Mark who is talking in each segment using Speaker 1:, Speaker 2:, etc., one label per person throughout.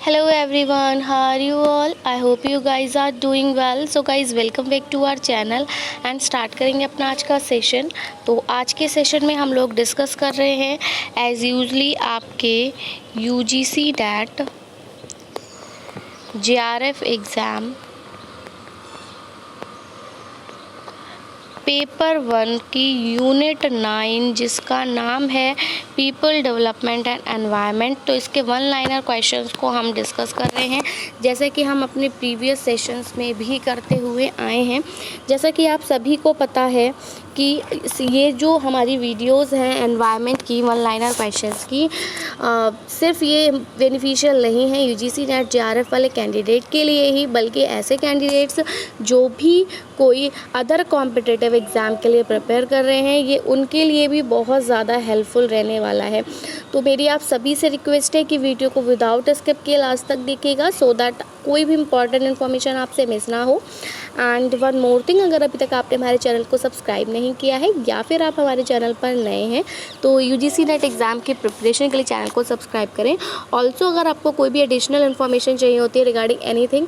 Speaker 1: Hello everyone, how are you all? I hope you guys are doing well. So guys, welcome back to our channel and start करेंगे अपना आज का session. तो आज के session में हम लोग डिस्कस कर रहे हैं एज यूजली आपके UGC NET JRF exam paper 1 की यूनिट 9 जिसका नाम है पीपल डेवलपमेंट एंड एनवायरनमेंट। तो इसके वन लाइनर क्वेश्चंस को हम डिस्कस कर रहे हैं, जैसे कि हम अपने प्रीवियस सेशंस में भी करते हुए आए हैं। जैसा कि आप सभी को पता है कि ये जो हमारी वीडियोस हैं एनवायरनमेंट की वन लाइनर क्वेश्चंस की, सिर्फ ये बेनिफिशियल नहीं है UGC NET JRF वाले कैंडिडेट के लिए ही, बल्कि ऐसे कैंडिडेट्स जो भी कोई अदर कॉम्पिटिटिव एग्ज़ाम के लिए प्रिपेयर कर रहे हैं, ये उनके लिए भी बहुत ज़्यादा हेल्पफुल रहने वाला है। तो मेरी आप सभी से रिक्वेस्ट है कि वीडियो को विदाउट स्किप किए लास्ट तक देखिएगा, सो दैट कोई भी इंपॉर्टेंट इन्फॉर्मेशन आपसे मिस ना हो। एंड वन मोर थिंग, अगर अभी तक आपने हमारे चैनल को सब्सक्राइब नहीं किया है या फिर आप हमारे चैनल पर नए हैं तो UGC NET एग्ज़ाम की प्रिपरेशन के लिए चैनल को सब्सक्राइब करें। ऑल्सो अगर आपको कोई भी एडिशनल इन्फॉर्मेशन चाहिए होती है रिगार्डिंग एनीथिंग,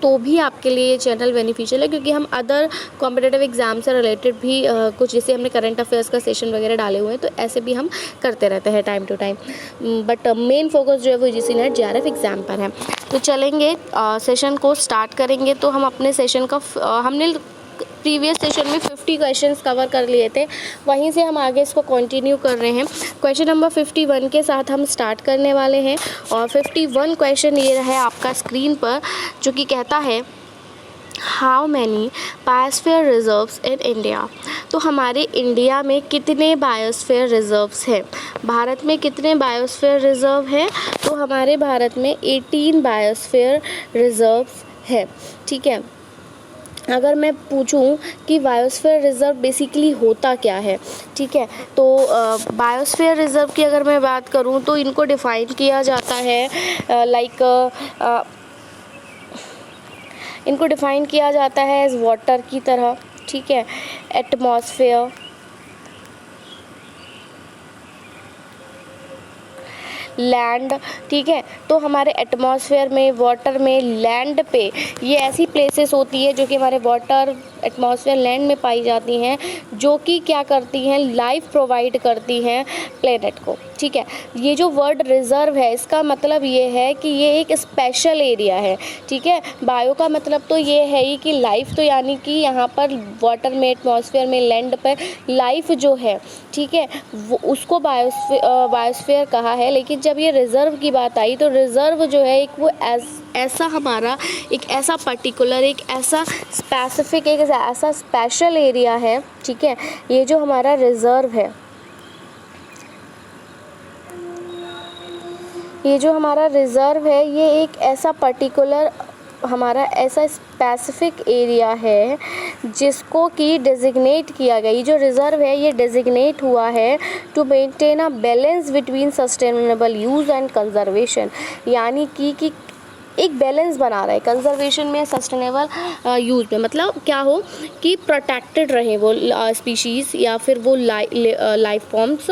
Speaker 1: तो भी आपके लिए ये चैनल बेनिफिशियल है, क्योंकि हम अदर कॉम्पिटिटिव एग्ज़ाम से रिलेटेड भी कुछ, जैसे हमने करंट अफेयर्स का सेशन वगैरह डाले हुए हैं, तो ऐसे भी हम करते रहते हैं time to time. But main focus जो है वो UGC NET JRF एग्ज़ाम पर है। तो चलेंगे सेशन को स्टार्ट करेंगे। तो हम अपने सेशन का हमने प्रीवियस सेशन में 50 क्वेश्चंस कवर कर लिए थे, वहीं से हम आगे इसको कंटिन्यू कर रहे हैं। क्वेश्चन नंबर 51 के साथ हम स्टार्ट करने वाले हैं और 51 क्वेश्चन ये है आपका स्क्रीन पर, जो कि कहता है how many biosphere reserves in India. तो हमारे इंडिया में कितने बायोस्फीयर रिजर्व्स हैं, भारत में कितने बायोस्फीयर रिजर्व हैं? तो हमारे भारत में 18 बायोस्फीयर रिजर्व्स है। ठीक है, अगर मैं पूछूं कि बायोस्फीयर रिज़र्व बेसिकली होता क्या है, ठीक है, तो बायोस्फीयर रिज़र्व की अगर मैं बात करूं तो इनको डिफ़ाइन किया जाता है इनको डिफ़ाइन किया जाता है एज वाटर की तरह। ठीक है, एटमॉस्फेयर, लैंड। ठीक है, तो हमारे एटमॉस्फेयर में, वाटर में, लैंड पे ये ऐसी प्लेसेस होती है जो कि हमारे वाटर, एटमॉस्फेयर, लैंड में पाई जाती हैं, जो कि क्या करती हैं, लाइफ प्रोवाइड करती हैं प्लेनेट को। ठीक है, ये जो वर्ड रिज़र्व है इसका मतलब ये है कि ये एक स्पेशल एरिया है। ठीक है, बायो का मतलब तो ये है ही कि लाइफ, तो यानी कि यहाँ पर वाटर में, एटमॉस्फेयर में, लैंड पर लाइफ जो है, ठीक है, वो उसको बायोस्फीयर कहा है। लेकिन जब ये रिज़र्व की बात आई तो रिज़र्व जो है एक वो ऐसा हमारा एक ऐसा पर्टिकुलर, एक ऐसा स्पेसिफिक, एक ऐसा स्पेशल एरिया है। ठीक है, ये जो हमारा रिज़र्व है, ये जो हमारा रिज़र्व है, ये एक ऐसा पर्टिकुलर हमारा ऐसा स्पेसिफिक एरिया है जिसको कि डेजिग्नेट किया गया। ये जो रिज़र्व है ये डेजिग्नेट हुआ है to maintain a balance between sustainable use and conservation, यानी कि एक बैलेंस बना रहा है कंजर्वेशन में, सस्टेनेबल यूज़ में। मतलब क्या हो कि प्रोटेक्टेड रहे वो स्पीशीज़ या फिर वो लाइफ फॉर्म्स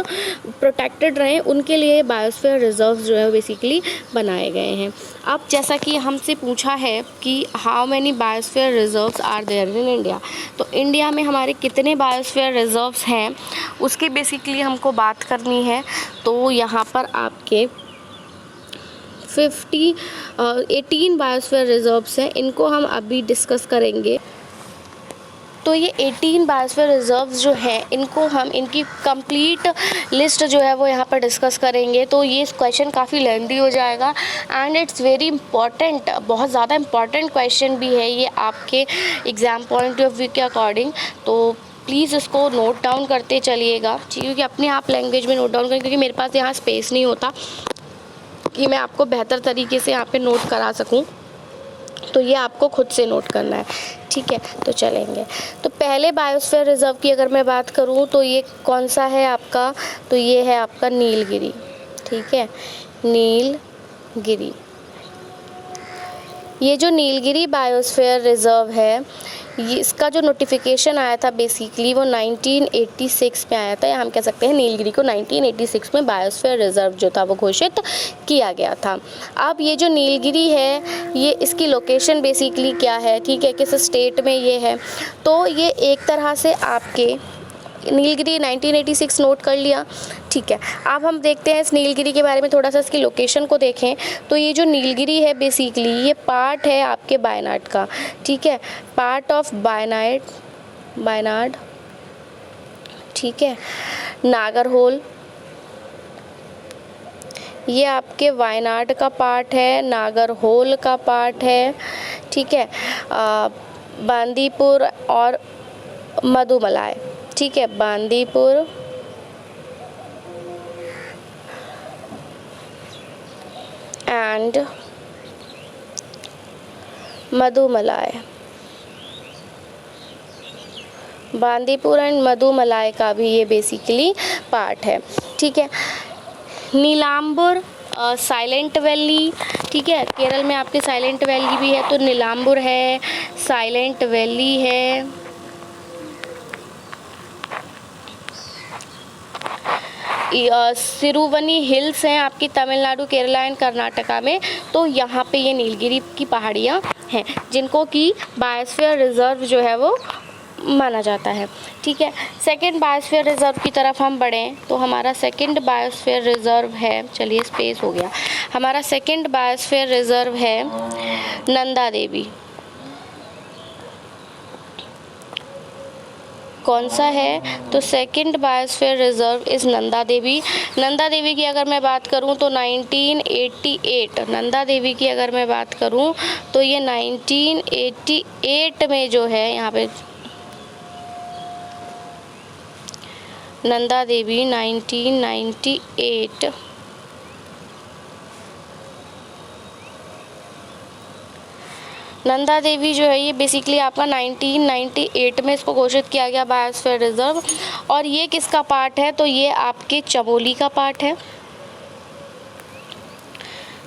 Speaker 1: प्रोटेक्टेड रहें, उनके लिए बायोस्फीयर रिजर्व्स जो है बेसिकली बनाए गए हैं। अब जैसा कि हमसे पूछा है कि how many biosphere reserves are there in India, तो इंडिया में हमारे कितने बायोस्फीयर रिजर्व्स हैं उसकी बेसिकली हमको बात करनी है। तो यहाँ पर आपके 18 बायोस्फीयर रिजर्व्स हैं, इनको हम अभी डिस्कस करेंगे। तो ये 18 बायोस्फीयर रिजर्व्स जो हैं इनको हम, इनकी कंप्लीट लिस्ट जो है वो यहाँ पर डिस्कस करेंगे। तो ये क्वेश्चन काफ़ी लेंथी हो जाएगा एंड इट्स वेरी इंपॉर्टेंट, बहुत ज़्यादा इंपॉर्टेंट क्वेश्चन भी है ये आपके एग्ज़ाम पॉइंट ऑफ व्यू के अकॉर्डिंग। तो प्लीज़ इसको नोट डाउन करते चलिएगा, क्योंकि अपने आप लैंग्वेज में नोट डाउन करें, क्योंकि मेरे पास यहाँ स्पेस नहीं होता कि मैं आपको बेहतर तरीके से यहाँ पे नोट करा सकूँ, तो ये आपको खुद से नोट करना है। ठीक है, तो चलेंगे। तो पहले बायोस्फीयर रिजर्व की अगर मैं बात करूँ तो ये कौन सा है आपका, तो ये है आपका नीलगिरी। ठीक है, नीलगिरी, ये जो नीलगिरी बायोस्फीयर रिजर्व है ये इसका जो नोटिफिकेशन आया था बेसिकली वो 1986 में आया था, या हम कह सकते हैं नीलगिरी को 1986 में बायोस्फीयर रिजर्व जो था वो घोषित किया गया था। अब ये जो नीलगिरी है ये इसकी लोकेशन बेसिकली क्या है, ठीक है, किस स्टेट में ये है, तो ये एक तरह से आपके नीलगिरी 1986 नोट कर लिया, ठीक है। अब हम देखते हैं इस नीलगिरी के बारे में थोड़ा सा, इसकी लोकेशन को देखें तो ये जो नीलगिरी है बेसिकली ये पार्ट है आपके वायनाड का, ठीक है, पार्ट ऑफ वायनाड, ठीक है, नागरहोल, ये आपके वायनाड का पार्ट है, नागरहोल का पार्ट है, ठीक है, बांदीपुर और मधुमलाई, ठीक है, बांदीपुर एंड मधुमलाई, बांदीपुर एंड मधुमलाई का भी ये बेसिकली पार्ट है, ठीक है। नीलांबुर साइलेंट वैली, ठीक है, केरल में आपके साइलेंट वैली भी है, तो नीलांबुर है, साइलेंट वैली है, सिरुवनी हिल्स हैं आपकी तमिलनाडु, केरला एंड कर्नाटका में, तो यहाँ पे ये नीलगिरी की पहाड़ियाँ हैं जिनको कि बायोस्फीयर रिजर्व जो है वो माना जाता है, ठीक है। सेकंड बायोस्फीयर रिजर्व की तरफ हम बढ़ें तो हमारा सेकंड बायोस्फीयर रिजर्व है, चलिए स्पेस हो गया, हमारा सेकंड बायोस्फीयर रिजर्व है नंदा देवी। कौन सा है, तो second biosphere reserve is Nanda Devi. Nanda Devi की अगर मैं बात करूं तो 1988, नंदा देवी की अगर मैं बात करूं तो ये 1988 में जो है यहाँ पे नंदा देवी 1998 नंदा देवी जो है ये बेसिकली आपका 1998 में इसको घोषित किया गया बायोस्फीयर रिजर्व। और ये किसका पार्ट है, तो ये आपके चमोली का पार्ट है।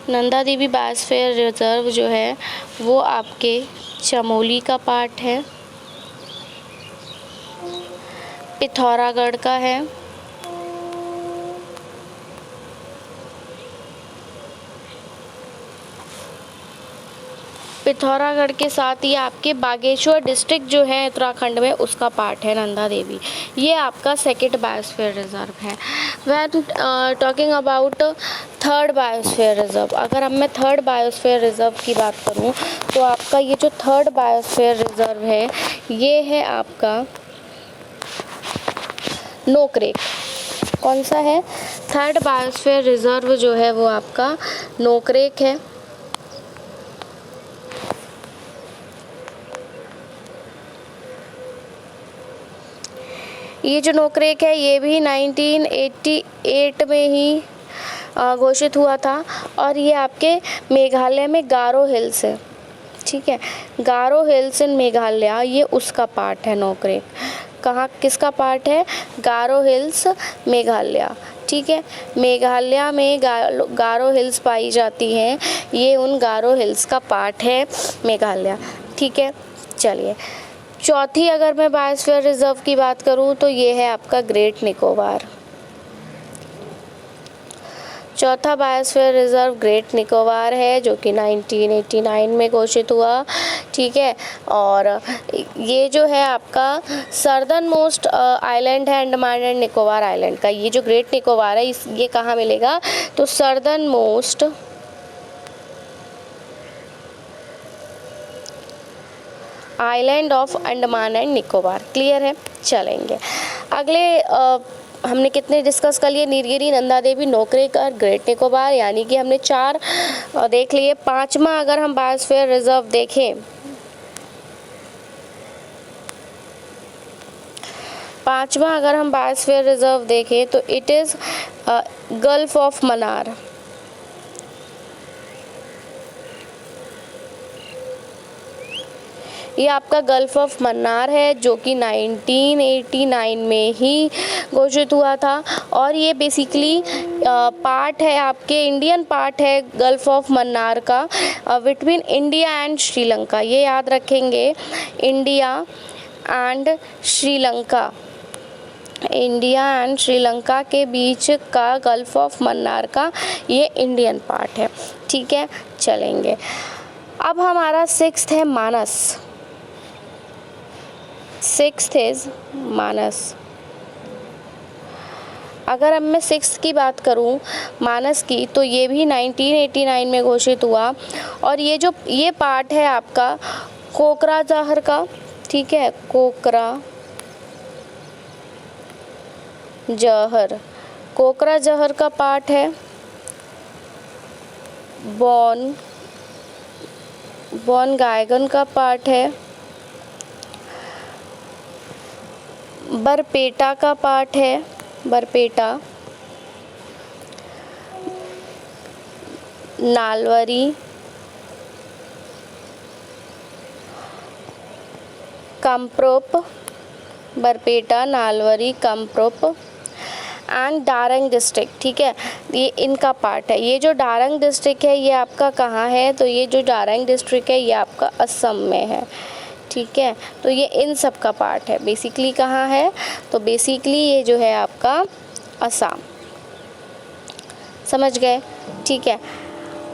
Speaker 1: नंदा देवी बायोस्फीयर रिजर्व जो है वो आपके चमोली का पार्ट है, पिथौरागढ़ का है, पिथौरागढ़ के साथ ही आपके बागेश्वर डिस्ट्रिक्ट जो है उत्तराखंड में उसका पार्ट है नंदा देवी। ये आपका सेकंड बायोस्फीयर रिजर्व है। When talking about third biosphere reserve, अगर अब मैं थर्ड बायोस्फीयर रिजर्व की बात करूं तो आपका ये जो थर्ड बायोस्फीयर रिजर्व है ये है आपका नोकरेक। कौन सा है, थर्ड बायोस्फीयर रिजर्व जो है वो आपका नोकरेक है। ये जो नोकरेक है ये भी 1988 में ही घोषित हुआ था और ये आपके मेघालय में गारो हिल्स है, ठीक है, गारो हिल्स इन मेघालय, ये उसका पार्ट है नोकरेक। कहाँ किसका पार्ट है, गारो हिल्स मेघालय, ठीक है, मेघालय में गारो हिल्स पाई जाती हैं, ये उन गारो हिल्स का पार्ट है मेघालय, ठीक है। चलिए चौथी अगर मैं बायोस्फीयर रिजर्व की बात करूं तो ये है आपका ग्रेट निकोबार। चौथा बायोस्फीयर रिजर्व ग्रेट निकोबार है जो कि 1989 में घोषित हुआ, ठीक है। और ये जो है आपका सर्दर्न मोस्ट आइलैंड है अंडमान एंड निकोबार आइलैंड का। ये जो ग्रेट निकोबार है ये कहाँ मिलेगा, तो southern most island of Andaman and Nicobar. Clear है, चलेंगे अगले। हमने कितने डिस्कस कर लिए, नीलगिरी, नंदा देवी, नोकरेक और ग्रेट निकोबार, यानी कि हमने 4 देख लिए। पांचवा अगर हम बायोस्फीयर रिजर्व देखें, तो it is gulf of Mannar. ये आपका गल्फ ऑफ मन्नार है जो कि 1989 में ही घोषित हुआ था। और ये बेसिकली पार्ट है, आपके इंडियन पार्ट है गल्फ ऑफ मन्नार का, बिटवीन इंडिया एंड श्रीलंका। ये याद रखेंगे, India and Sri Lanka, India and Sri Lanka के बीच का गल्फ ऑफ मन्नार का ये इंडियन पार्ट है। ठीक है, चलेंगे। अब हमारा सिक्स्थ है मानस। सिक्स्थ इज मानस। अगर अब मैं सिक्स्थ की बात करूं मानस की, तो ये भी 1989 में घोषित हुआ। और ये पार्ट है आपका कोकराझार का। ठीक है, कोकराझार का पार्ट है। बॉनगायगन का पार्ट है। बरपेटा का पार्ट है, बरपेटा। Nalbari, Kamrup, Barpeta, Nalbari, Kamrup and Darrang district. ठीक है, ये इनका पार्ट है। ये जो डारंग डिस्ट्रिक्ट है ये आपका कहाँ है, तो ये जो डारंग डिस्ट्रिक्ट है ये आपका असम में है। ठीक है, तो ये इन सब का पार्ट है। बेसिकली कहाँ है, तो बेसिकली ये जो है आपका असम। समझ गए? ठीक है,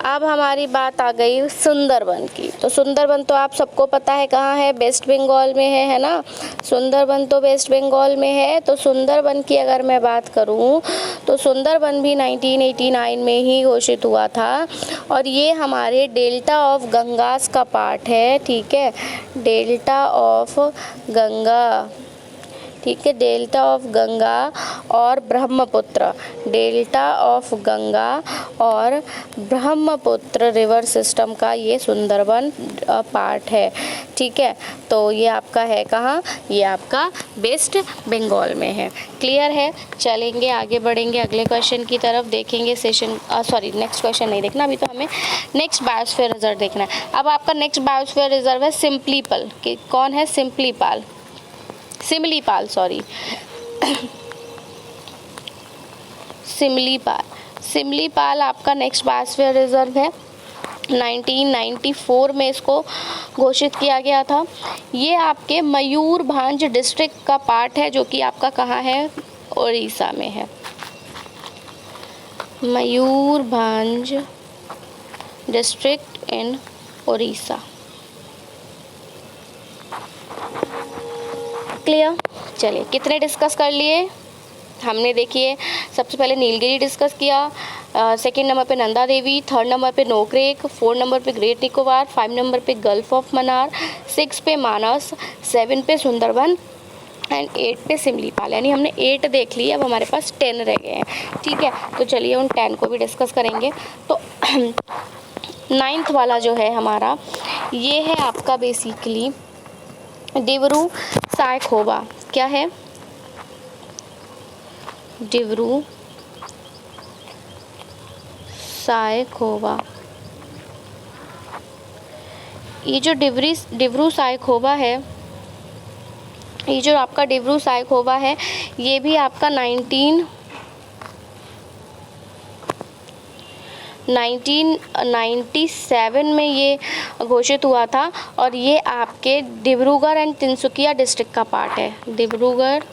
Speaker 1: अब हमारी बात आ गई सुंदरबन की। तो सुंदरबन तो आप सबको पता है कहाँ है, वेस्ट बंगाल में है ना। सुंदरबन तो वेस्ट बंगाल में है। तो सुंदरबन की अगर मैं बात करूँ तो सुंदरबन भी 1989 में ही घोषित हुआ था। और ये हमारे डेल्टा ऑफ गंगास का पार्ट है। ठीक है, डेल्टा ऑफ गंगा। ठीक है, डेल्टा ऑफ गंगा और ब्रह्मपुत्र, डेल्टा ऑफ गंगा और ब्रह्मपुत्र रिवर सिस्टम का ये सुंदरबन पार्ट है। ठीक है, तो ये आपका है कहाँ, ये आपका वेस्ट बंगाल में है। क्लियर है? चलेंगे आगे बढ़ेंगे अगले क्वेश्चन की तरफ, देखेंगे नेक्स्ट क्वेश्चन नहीं देखना, अभी तो हमें नेक्स्ट बायोस्फीयर रिजर्व देखना है। अब आपका नेक्स्ट बायोस्फीयर रिजर्व है सिम्पलीपाल। कौन है? सिम्पलीपाल, सिमलीपाल, सॉरी सिमलीपाल आपका नेक्स्ट बायोस्फीयर रिजर्व है। 1994 में इसको घोषित किया गया था। ये आपके मयूरभंज डिस्ट्रिक्ट का पार्ट है जो कि आपका कहाँ है, उड़ीसा में है। Mayurbhanj district in Orissa. Clear? चलिए, कितने डिस्कस कर लिए हमने? देखिए, सबसे पहले नीलगिरी डिस्कस किया, सेकंड नंबर पे नंदा देवी, थर्ड नंबर पे नोकरेक, फोर्थ नंबर पे ग्रेट निकोबार, 5 नंबर पे गल्फ ऑफ मन्नार, 6 पे मानस, 7 पे सुंदरबन एंड 8 पे सिमलीपाल। यानी हमने 8 देख लिए, अब हमारे पास 10 रह गए हैं। ठीक है, तो चलिए उन 10 को भी डिस्कस करेंगे। तो 9th वाला जो है हमारा, ये है आपका बेसिकली डिब्रू सायखोवा। क्या है? डिब्रू सायखोवा। ये जो डिब्रू सायखोवा है, ये जो आपका डिब्रू सायखोवा है, ये भी आपका 1997 में ये घोषित हुआ था। और ये आपके डिब्रूगढ़ एंड तिनसुकिया डिस्ट्रिक्ट का पार्ट है। डिब्रूगढ़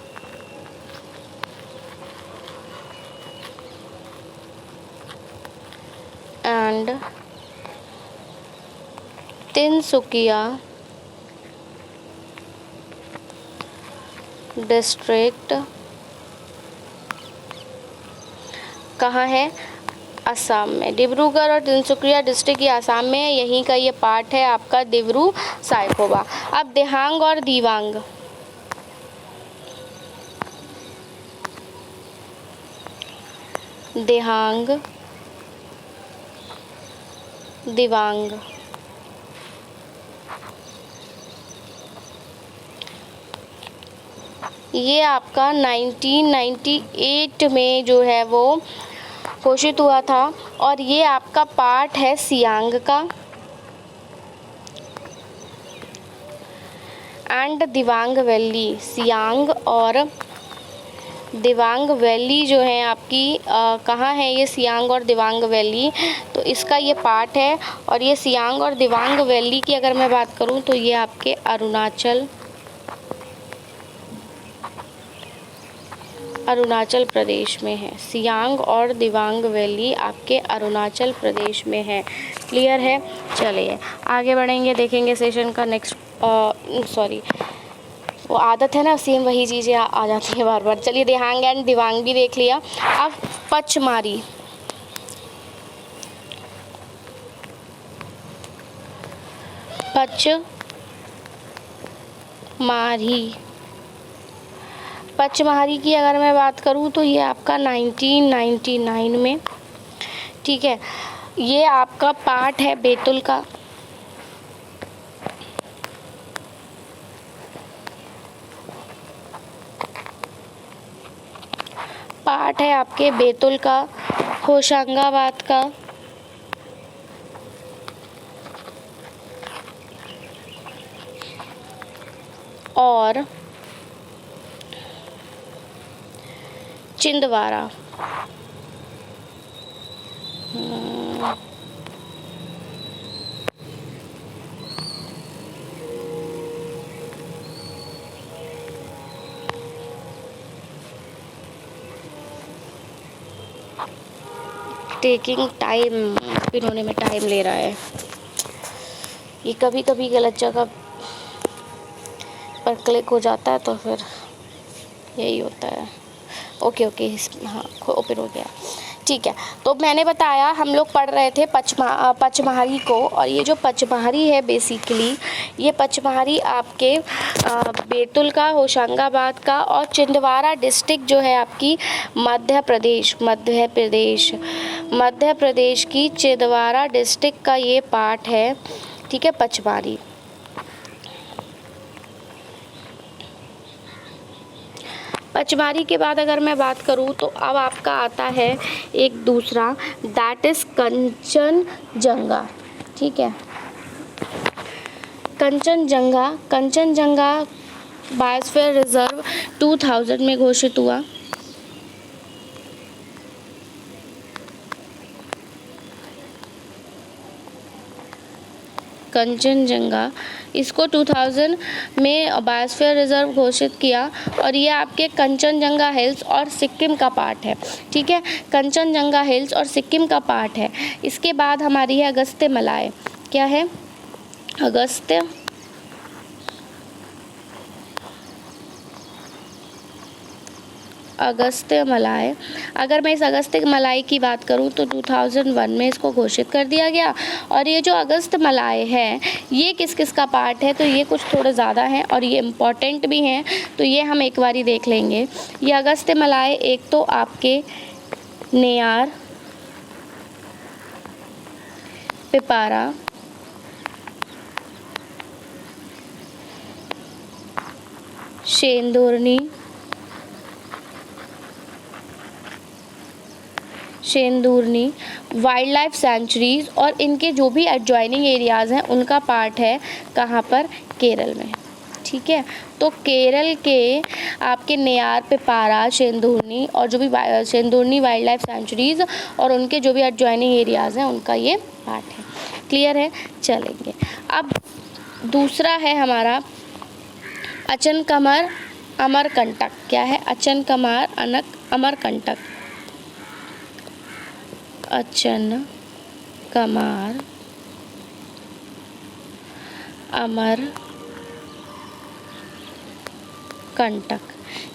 Speaker 1: एंड तिनसुकिया डिस्ट्रिक्ट कहाँ है? असम में। डिब्रूगढ़ और तिनसुकिया डिस्ट्रिक्ट ये असम में है, यहीं का ये पार्ट है आपका डिब्रू सायखोवा। अब देहांग और दिवांग, देहांग दिवांग, ये आपका 1998 में जो है वो घोषित हुआ था। और ये आपका पार्ट है सियांग का। And Dibang valley. सियांग और दिबांग वैली जो है आपकी कहाँ है, ये सियांग और दिबांग वैली, तो इसका ये पार्ट है। और ये सियांग और दिबांग वैली की अगर मैं बात करूँ तो ये आपके अरुणाचल प्रदेश में है। सियांग और दिबांग वैली आपके अरुणाचल प्रदेश में है। क्लियर है। चलिए आगे बढ़ेंगे, देखेंगे सेशन का नेक्स्ट। सॉरी, वो आदत है ना, सेम वही चीज़ें आ जाती हैं बार बार। चलिए दिहांग एंड दिबांग भी देख लिया। अब पचमारी। पचमढ़ी की अगर मैं बात करूँ तो ये आपका 1999 में, ठीक है। ये आपका पार्ट है बैतूल का। पार्ट है आपके बैतूल का, होशंगाबाद का, और छिंदवाड़ा। टेकिंग टाइम, पिनोने में टाइम ले रहा है। ये कभी कभी गलत जगह पर क्लिक हो जाता है तो फिर यही होता है। ओके, हाँ ओपन हो गया, ठीक है। तो मैंने बताया हम लोग पढ़ रहे थे पचमढ़ी को, और ये जो पचमढ़ी है बेसिकली, ये पचमढ़ी आपके बैतूल का, होशंगाबाद का और छिंदवाड़ा डिस्ट्रिक्ट जो है आपकी मध्य प्रदेश की छिंदवाड़ा डिस्ट्रिक्ट का ये पार्ट है, ठीक है, पचमढ़ी। पचमढ़ी के बाद अगर मैं बात करूँ तो अब आपका आता है एक दूसरा, दैट इज़ कंचनजंगा, ठीक है। कंचनजंगा बायोस्फीयर रिजर्व 2000 में घोषित हुआ। कंचनजंगा, इसको 2000 में बायोस्फीयर रिजर्व घोषित किया, और ये आपके कंचनजंगा हिल्स और सिक्किम का पार्ट है, ठीक है। कंचनजंगा हिल्स और सिक्किम का पार्ट है। इसके बाद हमारी है अगस्त्यमलाई। क्या है? अगस्त्यमलाई। अगर मैं इस अगस्त्यमलाई की बात करूं तो 2001 में इसको घोषित कर दिया गया। और ये जो अगस्त्यमलाई है ये किस किस का पार्ट है, तो ये कुछ थोड़े ज़्यादा हैं और ये इम्पॉर्टेंट भी हैं, तो ये हम एक बारी देख लेंगे। ये अगस्त्यमलाई एक तो आपके नेयार, पिपारा, शेंदूरनी वाइल्ड लाइफ सेंचुरीज और इनके जो भी एडजॉइनिंग एरियाज़ हैं उनका पार्ट है कहाँ पर? केरल में, ठीक है। तो केरल के आपके नेयार, पिपारा, शेंदूरनी और जो भी शेंदूरनी वाइल्ड लाइफ सेंचुरीज और उनके जो भी एडजॉइनिंग एरियाज़ हैं उनका ये पार्ट है। क्लियर है? चलेंगे अब दूसरा है हमारा अचनकमार अमरकंटक। क्या है? अचनकमार अमरकंटक। अचनकमार अमरकंटक।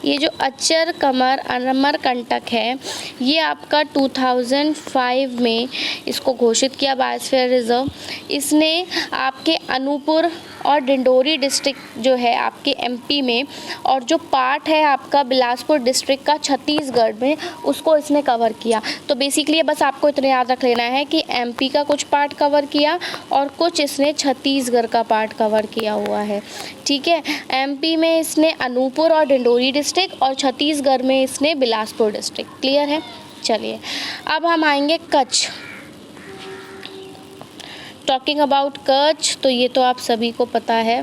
Speaker 1: ये जो अचनकमार अमरकंटक है ये आपका 2005 में इसको घोषित किया बायोस्फीयर रिजर्व। इसने आपके अनूपपुर और डिंडोरी डिस्ट्रिक्ट जो है आपके एमपी में, और जो पार्ट है आपका बिलासपुर डिस्ट्रिक्ट का छत्तीसगढ़ में, उसको इसने कवर किया। तो बेसिकली बस आपको इतना याद रख लेना है कि एमपी का कुछ पार्ट कवर किया और कुछ इसने छत्तीसगढ़ का पार्ट कवर किया हुआ है, ठीक है। एमपी में इसने अनूपपुर और डिंडोरी डिस्ट्रिक्ट और छत्तीसगढ़ में इसने बिलासपुर डिस्ट्रिक्ट। क्लियर है? चलिए अब हम आएंगे कच्छ। टॉकिंग अबाउट कच्छ, तो ये तो आप सभी को पता है।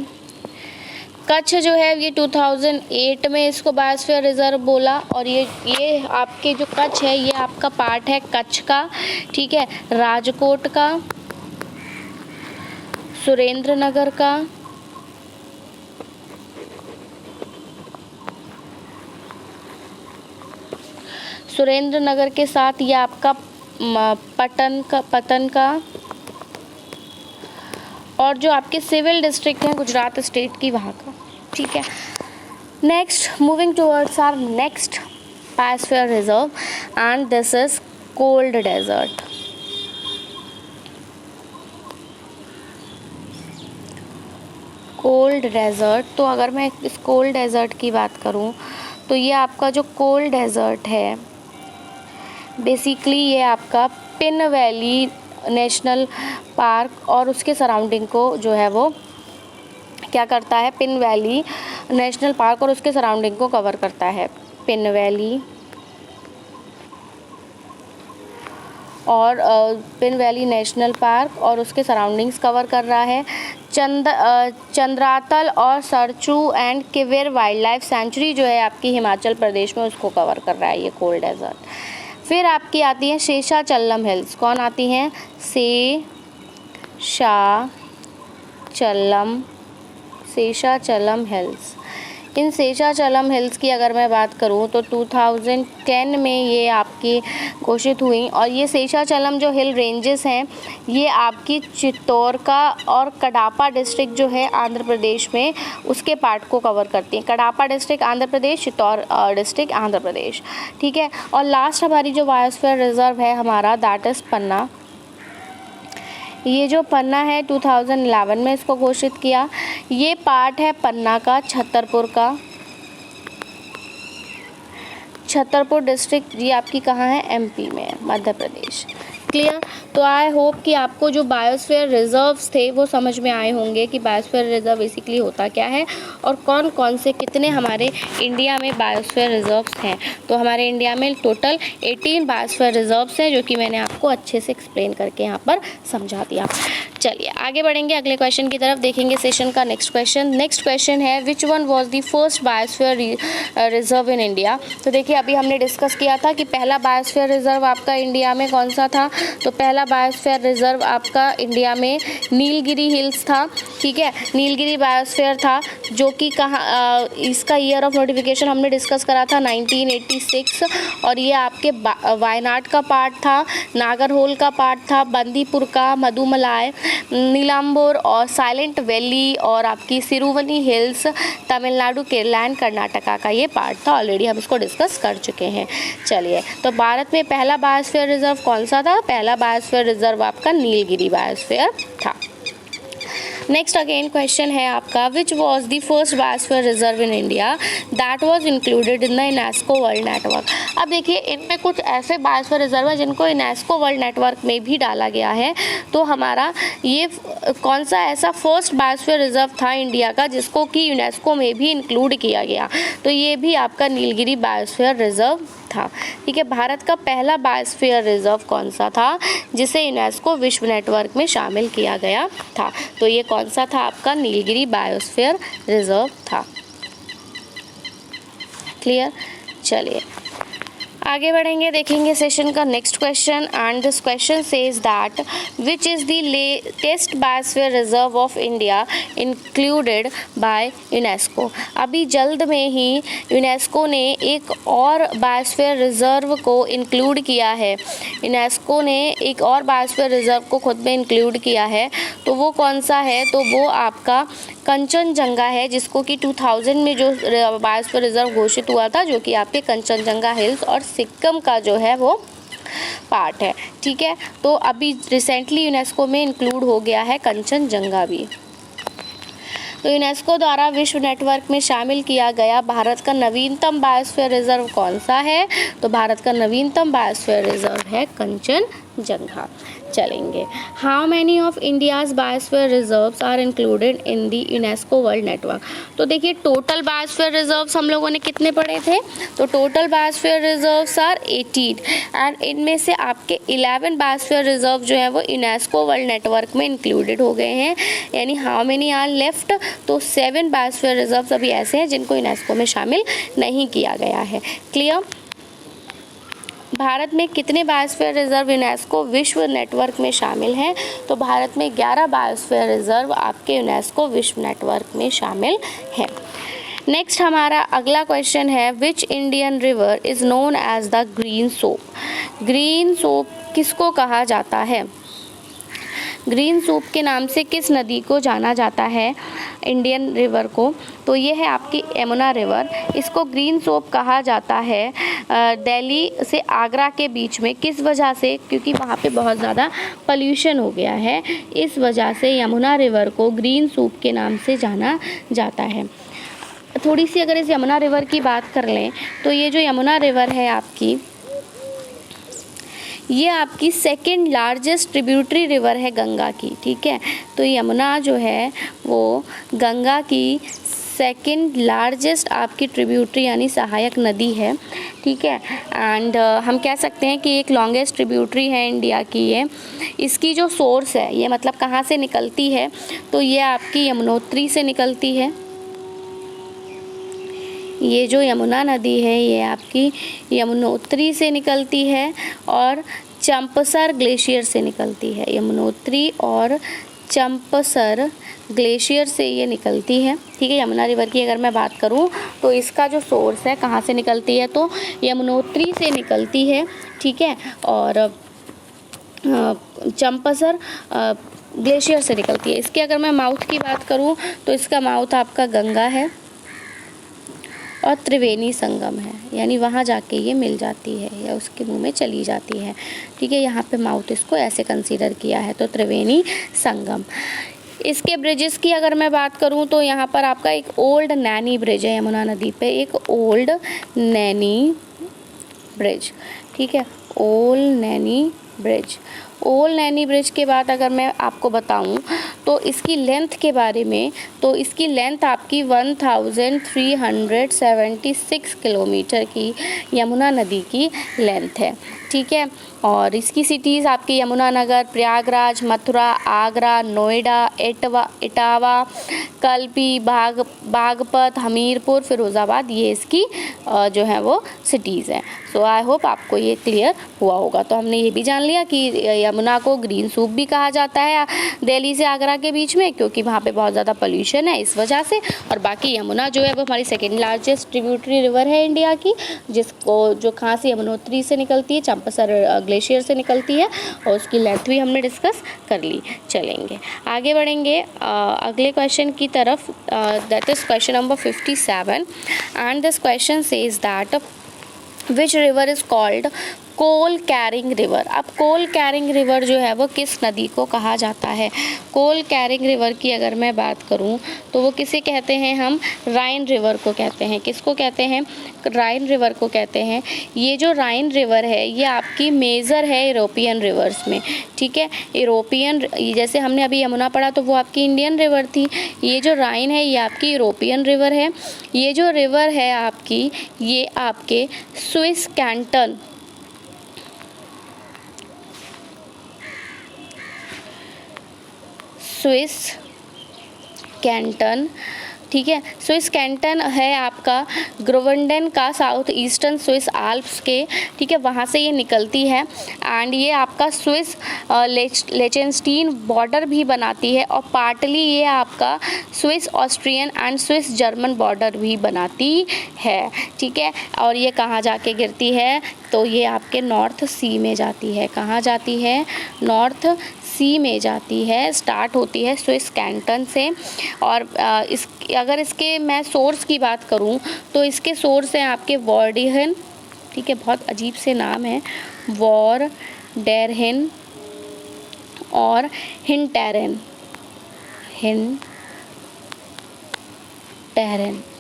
Speaker 1: कच्छ जो है ये 2008 में इसको बायोस्फीयर रिजर्व बोला, और ये आपके जो कच्छ है ये आपका पार्ट है कच्छ का, ठीक है, राजकोट का, सुरेंद्रनगर का, सुरेंद्रनगर के साथ ये आपका पटन का, और जो आपके सिविल डिस्ट्रिक्ट हैं गुजरात स्टेट की वहाँ का, ठीक है। Next, moving towards our next biosphere reserve, and this is cold desert. Cold desert, तो अगर मैं इस कोल्ड डेजर्ट की बात करूं तो ये आपका जो कोल्ड डेजर्ट है बेसिकली ये आपका पिन वैली नेशनल पार्क और उसके सराउंडिंग को जो है वो क्या करता है, पिन वैली नेशनल पार्क और उसके सराउंडिंग को कवर करता है। पिन वैली और पिन वैली नेशनल पार्क और उसके सराउंडिंग्स कवर कर रहा है। चंद्रातल और Sarchu and Kibber wild life sanctuary जो है आपकी हिमाचल प्रदेश में, उसको कवर कर रहा है ये कोल्ड डेजर्ट। फिर आपकी आती हैं शेषाचलम हिल्स। कौन आती हैं? शेषाचलम हिल्स। इन शेषाचलम हिल्स की अगर मैं बात करूं तो 2010 में ये आपकी घोषित हुई, और ये शेषाचलम जो हिल रेंजेस हैं ये आपकी चित्तौड़का और कडापा डिस्ट्रिक्ट जो है आंध्र प्रदेश में, उसके पार्ट को कवर करती हैं। कडापा डिस्ट्रिक्ट आंध्र प्रदेश, चित्तौड़ डिस्ट्रिक्ट आंध्र प्रदेश, ठीक है। और लास्ट हमारी जो बायोस्फीयर रिजर्व है हमारा, दैट इज़ पन्ना। ये जो पन्ना है 2011 में इसको घोषित किया। ये पार्ट है पन्ना का, छतरपुर डिस्ट्रिक्ट, ये आपकी कहाँ है? एमपी में है, मध्य प्रदेश। क्लियर? तो आई होप कि आपको जो बायोस्फीयर रिजर्व्स थे वो समझ में आए होंगे कि बायोस्फीयर रिजर्व बेसिकली होता क्या है और कौन कौन से कितने हमारे इंडिया में बायोस्फीयर रिजर्व्स हैं। तो हमारे इंडिया में टोटल 18 बायोस्फीयर रिजर्व्स हैं, जो कि मैंने आपको अच्छे से एक्सप्लेन करके यहाँ पर समझा दिया। चलिए आगे बढ़ेंगे, अगले क्वेश्चन की तरफ देखेंगे सेशन का नेक्स्ट क्वेश्चन। नेक्स्ट क्वेश्चन है, which one was the first biosphere reserve in India. तो देखिए अभी हमने डिस्कस किया था कि पहला बायोस्फीयर रिजर्व आपका इंडिया में कौन सा था। तो पहला बायोस्फीयर रिजर्व आपका इंडिया में नीलगिरी हिल्स था, ठीक है, नीलगिरी बायोस्फीयर था, जो कि कहाँ, इसका ईयर ऑफ नोटिफिकेशन हमने डिस्कस करा था 1986, और ये आपके वायनाड का पार्ट था, नागरहोल का पार्ट था, बंदीपुर का, मधुमलाई, नीलाम्बूर और साइलेंट वैली और आपकी सिरुवनी हिल्स तमिलनाडु, केरला एंड कर्नाटका का ये पार्ट था। ऑलरेडी हम इसको डिस्कस कर चुके हैं। चलिए, तो भारत में पहला बायोस्फीयर रिजर्व कौन सा था? पहला बायोस्फीयर रिजर्व आपका नीलगिरी बायोस्फीयर था। नेक्स्ट अगेन क्वेश्चन है आपका, विच was the first biosphere reserve in India that was included in the UNESCO world network. अब देखिए इनमें कुछ ऐसे बायोस्फीयर रिजर्व है जिनको यूनेस्को वर्ल्ड नेटवर्क में भी डाला गया है। तो हमारा ये कौन सा ऐसा फर्स्ट बायोस्फीयर रिजर्व था इंडिया का जिसको कि यूनेस्को में भी इंक्लूड किया गया? तो ये भी आपका नीलगिरी बायोस्फीयर रिजर्व था, ठीक है। भारत का पहला बायोस्फीयर रिजर्व कौन सा था जिसे यूनेस्को विश्व नेटवर्क में शामिल किया गया था? तो ये कौन सा था? आपका नीलगिरी बायोस्फीयर रिजर्व था। क्लियर? चलिए आगे बढ़ेंगे, देखेंगे सेशन का next question, and this question says that which is the latest biosphere reserve of India included by UNESCO. अभी जल्द में ही यूनेस्को ने एक और बायोस्फीयर रिजर्व को इंक्लूड किया है। यूनेस्को ने एक और बायोस्फीयर रिजर्व को खुद में इंक्लूड किया है। तो वो कौन सा है? तो वो आपका कंचनजंगा है, जिसको कि 2000 में जो बायोस्फीयर रिजर्व घोषित हुआ था, जो कि आपके कंचनजंगा हिल्स और सिक्किम का जो है वो पार्ट है, ठीक है। तो अभी रिसेंटली यूनेस्को में इंक्लूड हो गया है कंचनजंगा भी। तो यूनेस्को द्वारा विश्व नेटवर्क में शामिल किया गया भारत का नवीनतम बायोस्फीयर रिजर्व कौन सा है? तो भारत का नवीनतम बायोस्फीयर रिजर्व है कंचनजंगा। कांचनजंगा। चलेंगे। How many of India's biosphere reserves are included in the UNESCO world network. तो देखिए टोटल बायोस्फीयर रिजर्व्स हम लोगों ने कितने पढ़े थे, तो total biosphere reserves are 18 and इनमें से आपके 11 बायोस्फीयर रिजर्व जो है वो यूनेस्को वर्ल्ड नेटवर्क में इंक्लूडेड हो गए हैं। यानी हाउ मेनी आर लेफ्ट, तो 7 बायोस्फीयर रिजर्व्स अभी ऐसे हैं जिनको यूनेस्को में शामिल नहीं किया गया है। क्लियर। भारत में कितने बायोस्फीयर रिजर्व यूनेस्को विश्व नेटवर्क में शामिल हैं, तो भारत में 11 बायोस्फीयर रिजर्व आपके यूनेस्को विश्व नेटवर्क में शामिल हैं। नेक्स्ट हमारा अगला क्वेश्चन है, which Indian river is known as the green soap. Green soap किसको कहा जाता है, ग्रीन सोप के नाम से किस नदी को जाना जाता है इंडियन रिवर को, तो ये है आपकी यमुना रिवर। इसको ग्रीन सोप कहा जाता है दिल्ली से आगरा के बीच में, किस वजह से, क्योंकि वहाँ पे बहुत ज़्यादा पोल्यूशन हो गया है, इस वजह से यमुना रिवर को ग्रीन सोप के नाम से जाना जाता है। थोड़ी सी अगर इस यमुना रिवर की बात कर लें तो ये जो यमुना रिवर है आपकी, ये आपकी सेकंड लार्जेस्ट ट्रिब्यूटरी रिवर है गंगा की। ठीक है, तो यमुना जो है वो गंगा की सेकंड लार्जेस्ट आपकी ट्रिब्यूटरी यानी सहायक नदी है। ठीक है, एंड हम कह सकते हैं कि एक लॉन्गेस्ट ट्रिब्यूटरी है इंडिया की ये। इसकी जो सोर्स है, ये मतलब कहाँ से निकलती है, तो ये आपकी यमुनोत्री से निकलती है। ये जो यमुना नदी है ये आपकी यमुनोत्री से निकलती है और चंपसर ग्लेशियर से निकलती है। यमुनोत्री और चंपसर ग्लेशियर से ये निकलती है। ठीक है, यमुना रिवर की अगर मैं बात करूँ तो इसका जो सोर्स है कहाँ से निकलती है, तो यमुनोत्री से निकलती है। ठीक है, और चंपसर ग्लेशियर से निकलती है। इसके अगर मैं माउथ की बात करूँ तो इसका माउथ आपका गंगा है और त्रिवेणी संगम है, यानी वहाँ जाके ये मिल जाती है या उसके मुंह में चली जाती है। ठीक है, यहाँ पे माउथ इसको ऐसे कंसीडर किया है, तो त्रिवेणी संगम। इसके ब्रिजेस की अगर मैं बात करूँ तो यहाँ पर आपका एक ओल्ड नैनी ब्रिज है यमुना नदी पे, एक ओल्ड नैनी ब्रिज। ठीक है, old Naini bridge. Old Naini bridge के बाद अगर मैं आपको बताऊं तो इसकी लेंथ के बारे में, तो इसकी लेंथ आपकी 1376 किलोमीटर की यमुना नदी की लेंथ है। ठीक है, और इसकी सिटीज़ आपकी यमुनानगर, प्रयागराज, मथुरा, आगरा, नोएडा, इटावा, कल्पी, बागपत, हमीरपुर, फिरोज़ाबाद, ये इसकी जो है वो सिटीज़ हैं। सो आई होप आपको ये क्लियर हुआ होगा। तो हमने ये भी जान लिया कि यमुना को ग्रीन सूप भी कहा जाता है दिल्ली से आगरा के बीच में, क्योंकि वहाँ पे बहुत ज़्यादा पोल्यूशन है इस वजह से। और बाकी यमुना जो है वो हमारी सेकेंड लार्जेस्ट ट्रिब्यूटरी रिवर है इंडिया की, जिसको जो कहाँ से यमुनोत्री से निकलती है, चंपासर ग्लेशियर से निकलती है, और उसकी लेंथ भी हमने डिस्कस कर ली। चलेंगे आगे बढ़ेंगे अगले क्वेश्चन की तरफ, that is question number 57 and this question says that which river is called coal carrying river. अब कोल कैरिंग रिवर जो है वो किस नदी को कहा जाता है, कोल कैरिंग रिवर की अगर मैं बात करूं तो वो किसे कहते हैं, हम राइन रिवर को कहते हैं। किसको कहते हैं, राइन रिवर को कहते हैं। ये जो राइन रिवर है ये आपकी मेजर है यूरोपियन रिवर्स में। ठीक है, यूरोपियन, जैसे हमने अभी यमुना पढ़ा तो वो आपकी इंडियन रिवर थी, ये जो राइन है ये आपकी यूरोपियन रिवर है। ये जो रिवर है आपकी, ये आपके स्विस कैंटन, ठीक है, स्विस कैंटन है आपका ग्रोवंडन का साउथ ईस्टर्न स्विस आल्प्स के, ठीक है, वहाँ से ये निकलती है एंड ये आपका स्विस लेचेनस्टीन बॉर्डर भी बनाती है और पार्टली ये आपका Swiss Austrian and Swiss German border भी बनाती है। ठीक है, और ये कहाँ जाके गिरती है, तो ये आपके नॉर्थ सी में जाती है। कहाँ जाती है, नॉर्थ सी में जाती है, स्टार्ट होती है स्विस कैंटन से। और अगर इसके मैं सोर्स की बात करूं तो इसके सोर्स हैं आपके वॉर्डेहन, ठीक है, बहुत अजीब से नाम है, वॉर्डेहन और हिंटेरन,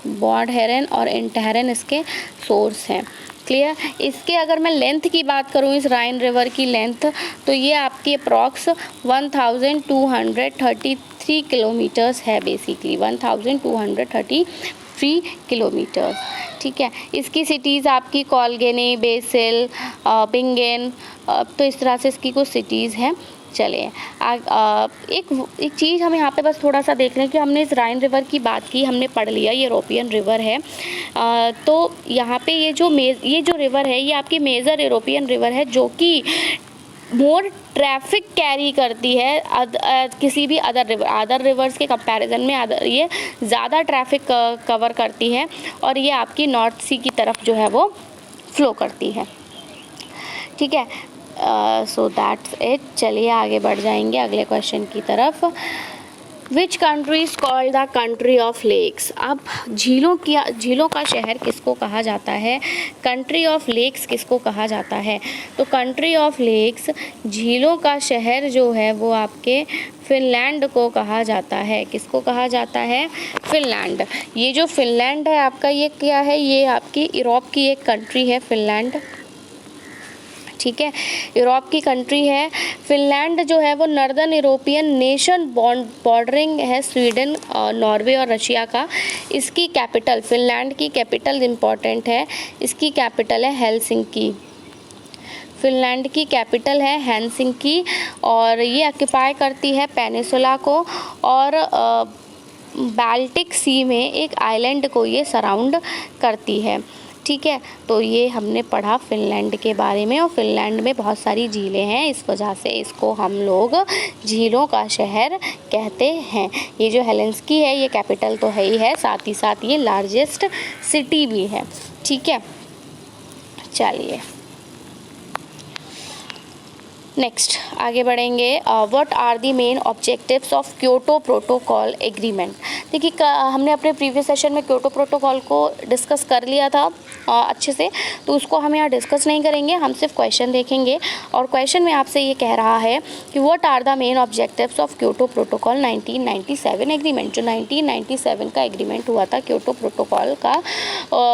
Speaker 1: बॉर्डहेरन और इंटहरन इसके सोर्स हैं। क्लियर। इसके अगर मैं लेंथ की बात करूँ, इस राइन रिवर की लेंथ, तो ये आपकी अप्रॉक्स 1233 किलोमीटर्स है, बेसिकली 1233 किलोमीटर्स। ठीक है, इसकी सिटीज़ आपकी कॉलगेनी, बेसिल, बिंगेन, तो इस तरह से इसकी कुछ सिटीज़ हैं। चलिए एक चीज़ हम यहाँ पे बस थोड़ा सा देख लें कि हमने इस राइन रिवर की बात की, हमने पढ़ लिया ये यूरोपियन रिवर है। तो यहाँ पे ये जो रिवर है ये आपकी मेजर यूरोपियन रिवर है, जो कि मोर ट्रैफिक कैरी करती है किसी भी अदर रिवर्स के कंपैरिजन में। ये ज़्यादा ट्रैफिक कवर करती है और ये आपकी नॉर्थ सी की तरफ जो है वो फ्लो करती है। ठीक है, सो दैट्स इट। चलिए आगे बढ़ जाएंगे अगले क्वेश्चन की तरफ। Which country is called the country of lakes. अब झीलों का शहर किसको कहा जाता है, कंट्री ऑफ लेक्स किसको कहा जाता है? तो कंट्री ऑफ लेक्स, झीलों का शहर जो है वो आपके फिनलैंड को कहा जाता है। किसको कहा जाता है? फिनलैंड। ये जो फिनलैंड है आपका, ये क्या है? ये आपकी यूरोप की एक कंट्री है फिनलैंड। ठीक है, यूरोप की कंट्री है फिनलैंड जो है वो नॉर्दर्न यूरोपियन नेशन बॉर्डरिंग है स्वीडन, नॉर्वे और रशिया का। इसकी कैपिटल, फिनलैंड की कैपिटल इम्पॉर्टेंट है, इसकी कैपिटल है हेलसिंकी। फिनलैंड की कैपिटल है हेलसिंकी और ये ऑक्यूपाई करती है पेनिसुला को और बाल्टिक सी में एक आइलैंड को ये सराउंड करती है। ठीक है, तो ये हमने पढ़ा फिनलैंड के बारे में और फिनलैंड में बहुत सारी झीलें हैं, इस वजह से इसको हम लोग झीलों का शहर कहते हैं। ये जो हेलसिंकी है ये कैपिटल तो है ही है, साथ ही साथ ये लार्जेस्ट सिटी भी है। ठीक है, चलिए नेक्स्ट आगे बढ़ेंगे। What are the main objectives of Kyoto protocol agreement. देखिए हमने अपने प्रीवियस सेशन में क्योटो प्रोटोकॉल को डिस्कस कर लिया था अच्छे से, तो उसको हम यहाँ डिस्कस नहीं करेंगे, हम सिर्फ क्वेश्चन देखेंगे। और क्वेश्चन में आपसे ये कह रहा है कि what are the main objectives of Kyoto protocol 1997 agreement. जो 1997 का एग्रीमेंट हुआ था क्योटो प्रोटोकॉल का,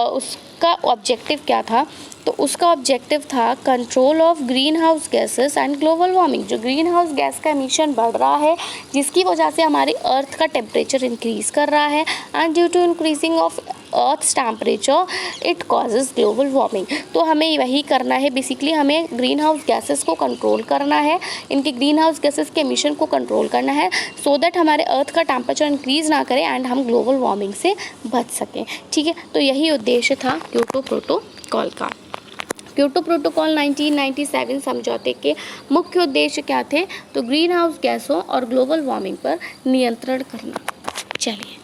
Speaker 1: उसका ऑब्जेक्टिव क्या था? तो उसका ऑब्जेक्टिव था control of green house gases and global warming. जो ग्रीन हाउस गैस का एमिशन बढ़ रहा है जिसकी वजह से हमारे अर्थ का टेम्परेचर इंक्रीज़ कर रहा है, and due to increasing of earth's temperature it causes global warming. तो हमें वही करना है, बेसिकली हमें ग्रीन हाउस गैसेस को कंट्रोल करना है, इनके ग्रीन हाउस गैसेस के एमिशन को कंट्रोल करना है, सो दैट हमारे अर्थ का टेम्परेचर इंक्रीज़ ना करे एंड हम ग्लोबल वार्मिंग से बच सकें। ठीक है, तो यही उद्देश्य था क्योटो प्रोटोकॉल का। क्योटो प्रोटोकॉल 1997 समझौते के मुख्य उद्देश्य क्या थे? तो ग्रीन हाउस गैसों और ग्लोबल वार्मिंग पर नियंत्रण करना। चलिए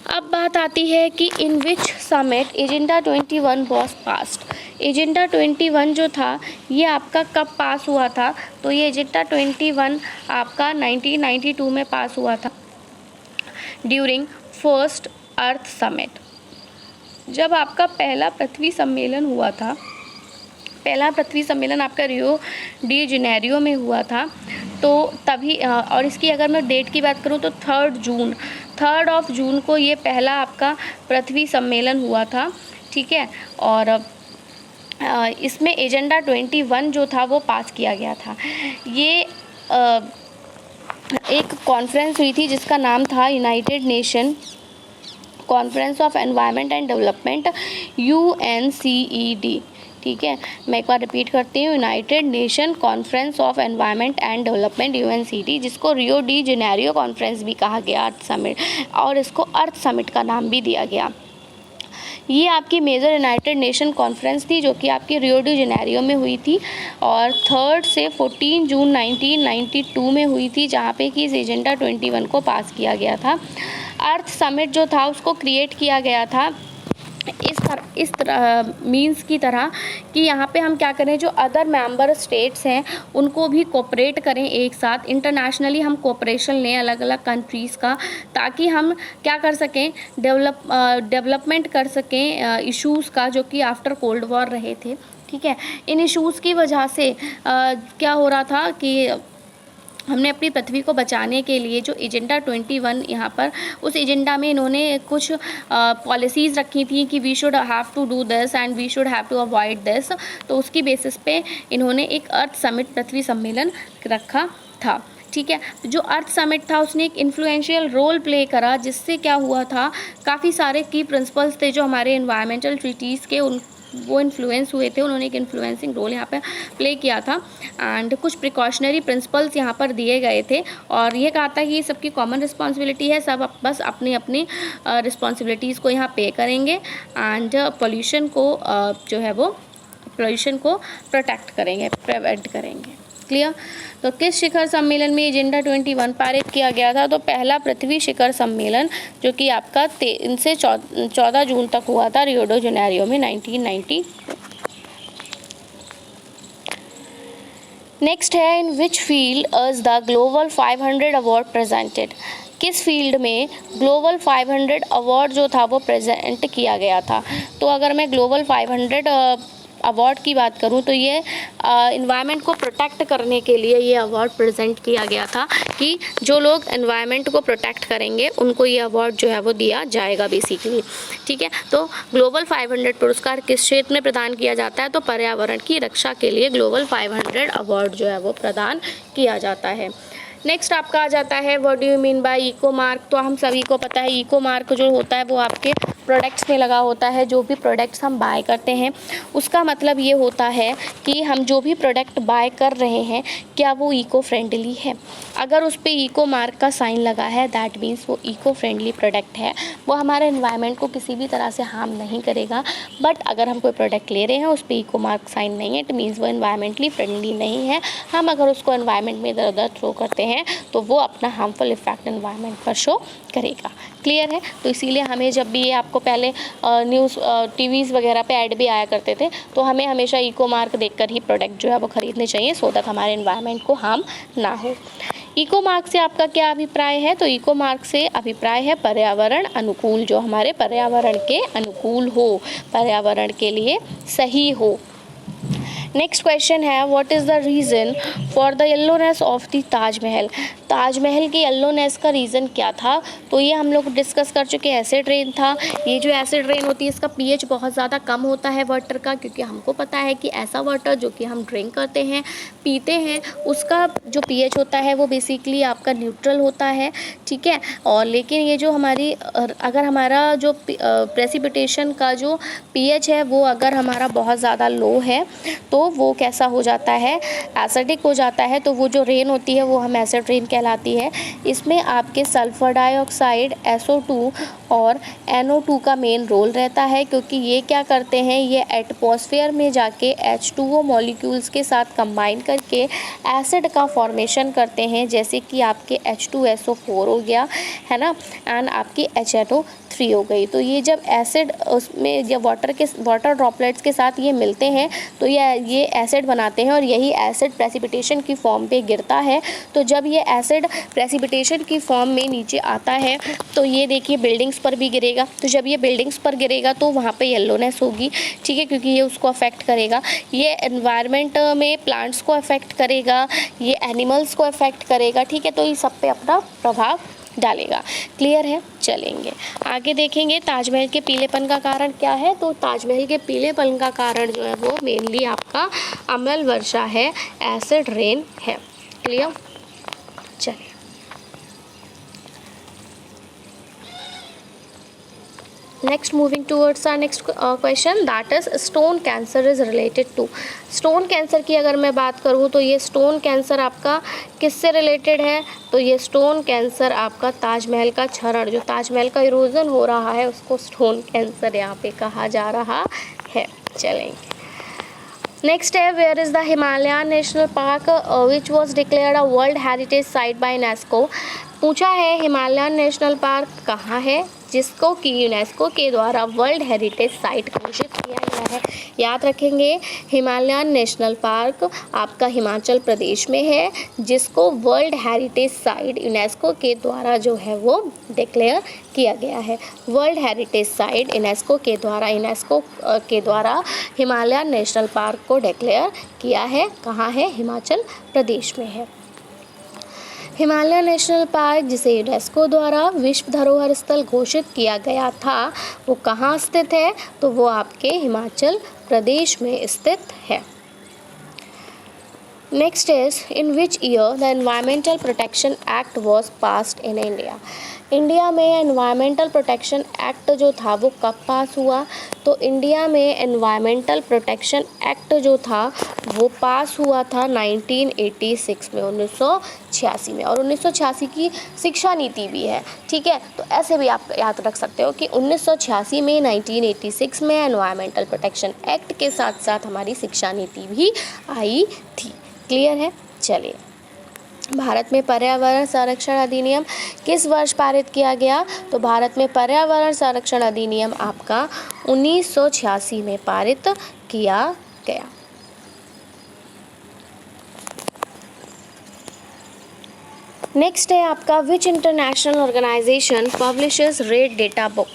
Speaker 1: अब बात आती है कि in which summit agenda 21 was passed. Agenda 21 जो था ये आपका कब पास हुआ था? तो ये एजेंडा 21 आपका 1992 में पास हुआ था ड्यूरिंग फर्स्ट अर्थ समिट। जब आपका पहला पृथ्वी सम्मेलन हुआ था, पहला पृथ्वी सम्मेलन आपका रियो डी जेनेरियो में हुआ था, तो तभी और इसकी अगर मैं डेट की बात करूं तो 3 जून को ये पहला आपका पृथ्वी सम्मेलन हुआ था। ठीक है, और इसमें एजेंडा 21 जो था वो पास किया गया था। ये एक कॉन्फ्रेंस हुई थी जिसका नाम था United nation conference of environment and development, UNCED। ठीक है, मैं एक बार रिपीट करती हूँ, United nation conference of environment and development UNCED, जिसको रियो डी जेनेरियो कॉन्फ्रेंस भी कहा गया, अर्थ समिट, और इसको अर्थ समिट का नाम भी दिया गया। ये आपकी मेजर यूनाइटेड नेशन कॉन्फ्रेंस थी जो कि आपकी रियो डी जेनेरियो में हुई थी और 3 से 14 जून 1992 में हुई थी, जहाँ पे कि इस एजेंडा 21 को पास किया गया था। अर्थ समिट जो था उसको क्रिएट किया गया था इस तरह मीन्स की तरह कि यहाँ पे हम क्या करें, जो अदर मेंबर स्टेट्स हैं उनको भी कोऑपरेट करें, एक साथ इंटरनेशनली हम कोऑपरेशन लें अलग अलग कंट्रीज़ का, ताकि हम क्या कर सकें, डेवलपमेंट कर सकें इश्यूज़ का जो कि आफ्टर कोल्ड वॉर रहे थे। ठीक है, इन इश्यूज़ की वजह से क्या हो रहा था कि हमने अपनी पृथ्वी को बचाने के लिए जो एजेंडा 21 यहाँ पर, उस एजेंडा में इन्होंने कुछ पॉलिसीज़ रखी थी कि we should have to do this and we should have to avoid this. तो उसकी बेसिस पे इन्होंने एक अर्थ समिट, पृथ्वी सम्मेलन रखा था। ठीक है, जो अर्थ समिट था उसने एक इन्फ्लुएंशियल रोल प्ले करा, जिससे क्या हुआ था, काफ़ी सारे की प्रिंसिपल्स थे जो हमारे इन्वायरमेंटल ट्रीटीज़ के, वो इन्फ्लुएंस हुए थे, उन्होंने एक इन्फ्लुएंसिंग रोल यहाँ पे प्ले किया था। एंड कुछ प्रिकॉशनरी प्रिंसिपल्स यहाँ पर दिए गए थे और ये कहा था कि ये सबकी कॉमन रिस्पॉन्सिबिलिटी है, सब बस अपनी अपनी रिस्पॉन्सिबिलिटीज़ को यहाँ पे करेंगे एंड पोल्यूशन को जो है वो पोल्यूशन को प्रोटेक्ट करेंगे, प्रिवेंट करेंगे। क्लियर। तो किस शिखर सम्मेलन में एजेंडा 21 पारित किया गया था? तो पहला पृथ्वी शिखर सम्मेलन जो कि आपका 3 से 14 जून तक हुआ था रियो डी जेनेरियो में 1990। नेक्स्ट है, in which field is the global 500 award presented? किस फील्ड में ग्लोबल 500 अवार्ड जो था वो प्रेजेंट किया गया था? तो अगर मैं ग्लोबल 500 अवार्ड की बात करूं तो ये इन्वायरमेंट को प्रोटेक्ट करने के लिए ये अवार्ड प्रेजेंट किया गया था कि जो लोग इन्वायरमेंट को प्रोटेक्ट करेंगे उनको ये अवार्ड जो है वो दिया जाएगा बेसिकली। ठीक है, तो ग्लोबल 500 पुरस्कार किस क्षेत्र में प्रदान किया जाता है? तो पर्यावरण की रक्षा के लिए ग्लोबल 500 अवार्ड जो है वो प्रदान किया जाता है। नेक्स्ट आपका आ जाता है, what do you mean by eco mark? तो हम सभी को पता है इको मार्क जो होता है वो आपके प्रोडक्ट्स में लगा होता है। जो भी प्रोडक्ट्स हम बाय करते हैं उसका मतलब ये होता है कि हम जो भी प्रोडक्ट बाय कर रहे हैं क्या वो इको फ्रेंडली है। अगर उस पर इको मार्क का साइन लगा है दैट मीन्स वो इको फ्रेंडली प्रोडक्ट है, वो हमारे एनवायरनमेंट को किसी भी तरह से हार्म नहीं करेगा। बट अगर हम कोई प्रोडक्ट ले रहे हैं उस पर इको मार्क साइन नहीं है, इट मीन्स वो एनवायरमेंटली फ्रेंडली नहीं है। हम अगर उसको एनवायरनमेंट में इधर उधर थ्रो करते हैं तो वो अपना हार्मफुल इफेक्ट एनवायरनमेंट पर शो करेगा। क्लियर है। तो इसीलिए हमें जब भी ये आपको पहले न्यूज़ टीवीज़ वगैरह पे ऐड भी आया करते थे तो हमें हमेशा इको मार्क देखकर ही प्रोडक्ट जो है वो ख़रीदने चाहिए सो दैट हमारे एनवायरनमेंट को हार्म ना हो। इको मार्क से आपका क्या अभिप्राय है? तो इको मार्क से अभिप्राय है पर्यावरण अनुकूल, जो हमारे पर्यावरण के अनुकूल हो, पर्यावरण के लिए सही हो। नेक्स्ट क्वेश्चन है, what is the reason for the yellowness of the Taj Mahal? Taj Mahal की येल्लोनेस का रीज़न क्या था? तो ये हम लोग डिस्कस कर चुके हैं, एसिड रेन था। ये जो एसिड रेन होती है इसका पीएच बहुत ज़्यादा कम होता है वाटर का, क्योंकि हमको पता है कि ऐसा वाटर जो कि हम ड्रिंक करते हैं, पीते हैं, उसका जो पीएच होता है वो बेसिकली आपका न्यूट्रल होता है। ठीक है, और लेकिन ये जो हमारी अगर हमारा जो प्रेसिपिटेशन का जो पीएच है वो अगर हमारा बहुत ज़्यादा लो है तो वो कैसा हो जाता है, एसिडिक हो जाता है। तो वो जो रेन होती है वो हम एसिड रेन कहलाती है। इसमें आपके सल्फ़र डाइऑक्साइड SO2 और NO2 का मेन रोल रहता है, क्योंकि ये क्या करते हैं, ये एटमॉस्फेयर में जाके H2O मॉलिक्यूल्स के साथ कंबाइन करके एसिड का फॉर्मेशन करते हैं, जैसे कि आपके H2SO4 हो गया है ना, एंड आपकी HNO3 हो गई। तो ये जब एसिड उसमें जब वाटर ड्रॉपलेट्स के साथ ये मिलते हैं तो ये एसिड बनाते हैं और यही एसिड प्रेसिपिटेशन की फॉर्म पे गिरता है। तो जब ये एसिड प्रेसिपिटेशन की फॉर्म में नीचे आता है तो ये देखिए बिल्डिंग्स पर भी गिरेगा। तो जब ये बिल्डिंग्स पर गिरेगा तो वहाँ पे येल्लोनेस होगी। ठीक है, क्योंकि ये उसको अफेक्ट करेगा, ये एनवायरनमेंट में प्लांट्स को अफेक्ट करेगा, ये एनिमल्स को अफेक्ट करेगा। ठीक है, तो ये सब पे अपना प्रभाव डालेगा। क्लियर है, चलेंगे आगे देखेंगे ताजमहल के पीलेपन का कारण क्या है। तो ताजमहल के पीलेपन का कारण जो है वो मेनली आपका अम्ल वर्षा है, एसिड रेन है। क्लियर, चलिए next moving towards our next question, that is stone cancer is related to. Stone cancer की अगर मैं बात करूँ तो ये स्टोन कैंसर आपका किससे रिलेटेड है? तो ये स्टोन कैंसर आपका ताजमहल का क्षरण, जो ताजमहल का इरोजन हो रहा है उसको स्टोन कैंसर यहाँ पे कहा जा रहा है। चलेंगे नेक्स्ट है, where is the Himalayan national park which was declared a world heritage site by UNESCO. पूछा है हिमालयन नेशनल पार्क कहाँ है जिसको कि यूनेस्को के द्वारा वर्ल्ड हेरिटेज साइट घोषित किया गया है। याद रखेंगे, हिमालयन नेशनल पार्क आपका हिमाचल प्रदेश में है जिसको वर्ल्ड हेरिटेज साइट यूनेस्को के द्वारा जो है वो डिक्लेयर किया गया है। वर्ल्ड हेरिटेज साइट यूनेस्को के द्वारा हिमालयन नेशनल पार्क को डिक्लेयर किया है। कहाँ है? हिमाचल प्रदेश में है। हिमालय नेशनल पार्क, जिसे यूनेस्को द्वारा विश्व धरोहर स्थल घोषित किया गया था, वो कहाँ स्थित है? तो वो आपके हिमाचल प्रदेश में स्थित है। Next is in which year the environmental protection act was passed in India. India में एनवायरमेंटल प्रोटेक्शन एक्ट जो था वो कब पास हुआ? तो इंडिया में एनवायरमेंटल प्रोटेक्शन एक्ट जो था वो पास हुआ था 1986 में, 1986 में। और 1986 की शिक्षा नीति भी है, ठीक है। तो ऐसे भी आप याद रख सकते हो कि 1986 में 1986 में एनवायरमेंटल प्रोटेक्शन एक्ट के साथ साथ हमारी शिक्षा नीति भी आई थी। क्लियर है? चलिए, भारत में पर्यावरण संरक्षण अधिनियम किस वर्ष पारित किया गया? तो भारत में पर्यावरण संरक्षण अधिनियम आपका 1986 में पारित किया गया। नेक्स्ट है आपका which international organisation publishes red data book.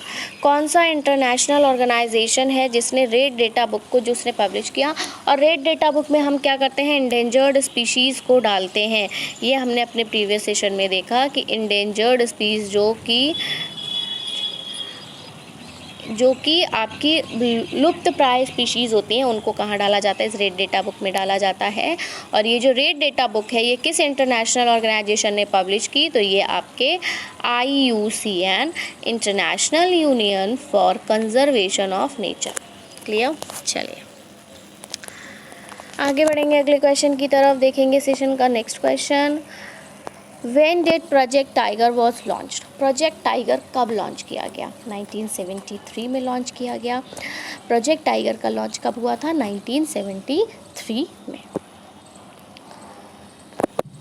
Speaker 1: कौन सा इंटरनेशनल ऑर्गेनाइजेशन है जिसने रेड डेटा बुक को जिसने पब्लिश किया? और रेड डेटा बुक में हम क्या करते हैं? इंडेंजर्ड स्पीशीज़ को डालते हैं। ये हमने अपने प्रीवियस सेशन में देखा कि इंडेंजर्ड स्पीशीज़ जो कि आपकी लुप्त प्राय स्पीशीज़ होती हैं, उनको कहाँ डाला जाता है? इस रेड डेटा बुक में डाला जाता है। और ये जो रेड डेटा बुक है ये किस इंटरनेशनल ऑर्गेनाइजेशन ने पब्लिश की? तो ये आपके IUCN, international union for conservation of nature. Clear? चलिए आगे बढ़ेंगे, अगले क्वेश्चन की तरफ देखेंगे सेशन का next question. When did project tiger was launched? Project tiger कब लॉन्च किया गया? 1973 में लॉन्च किया गया। प्रोजेक्ट टाइगर का लॉन्च कब हुआ था? 1973 में।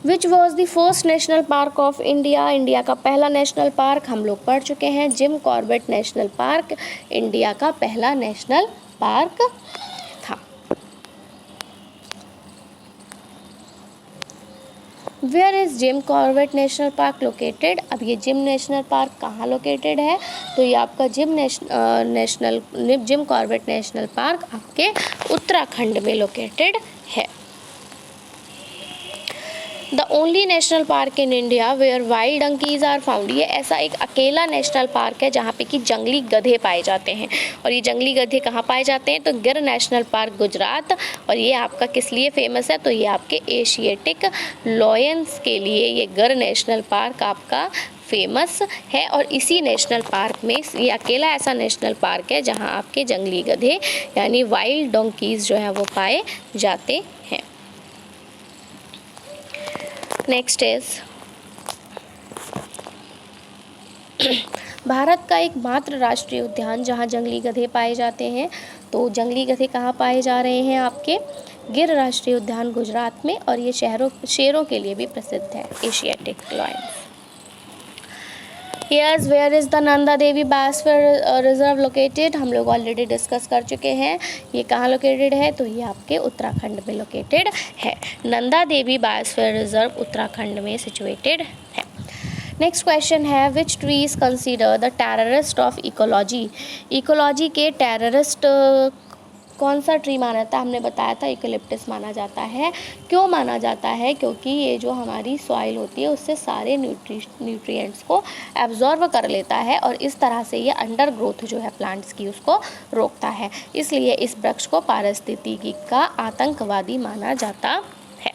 Speaker 1: Which was the first national park of India? India का पहला नेशनल पार्क हम लोग पढ़ चुके हैं, Jim Corbett national park India का पहला नेशनल पार्क था। Where is Jim Corbett national park located? अब ये जिम नेशनल पार्क कहाँ लोकेटेड है? तो ये आपका जिम कॉर्बेट नेशनल पार्क आपके उत्तराखंड में लोकेटेड है। The only national park in India where wild donkeys are found. ये ऐसा एक अकेला नेशनल पार्क है जहाँ पे कि जंगली गधे पाए जाते हैं। और ये जंगली गधे कहाँ पाए जाते हैं? तो गिर नेशनल पार्क गुजरात। और ये आपका किस लिए फेमस है? तो ये आपके एशियाटिक लॉयंस के लिए ये गिर नेशनल पार्क आपका फेमस है। और इसी नेशनल पार्क में ये अकेला ऐसा नेशनल पार्क है जहाँ आपके जंगली गधे यानी वाइल्ड डोंकीज जो है वो पाए जाते हैं। नेक्स्ट इज भारत का एकमात्र राष्ट्रीय उद्यान जहाँ जंगली गधे पाए जाते हैं। तो जंगली गधे कहाँ पाए जा रहे हैं? आपके गिर राष्ट्रीय उद्यान गुजरात में। और ये शेरों के लिए भी प्रसिद्ध है, Asiatic lions. Yes, where is the Nanda Devi biosphere reserve located? हम लोग ऑलरेडी डिस्कस कर चुके हैं। ये कहाँ लोकेटेड है? तो ये आपके उत्तराखंड में लोकेटेड है। नंदा देवी बायोस्फीयर रिजर्व उत्तराखंड में सिचुएटेड है। नेक्स्ट क्वेश्चन है which tree is consider the terrorist of ecology? Ecology के टेररिस्ट कौन सा ट्री माना जाता है? हमने बताया था यूकेलिप्टस माना जाता है। क्यों माना जाता है? क्योंकि ये जो हमारी सॉइल होती है उससे सारे न्यूट्रिएंट्स को एब्जॉर्व कर लेता है और इस तरह से ये अंडर ग्रोथ जो है प्लांट्स की उसको रोकता है। इसलिए इस वृक्ष को पारिस्थितिकी का आतंकवादी माना जाता है।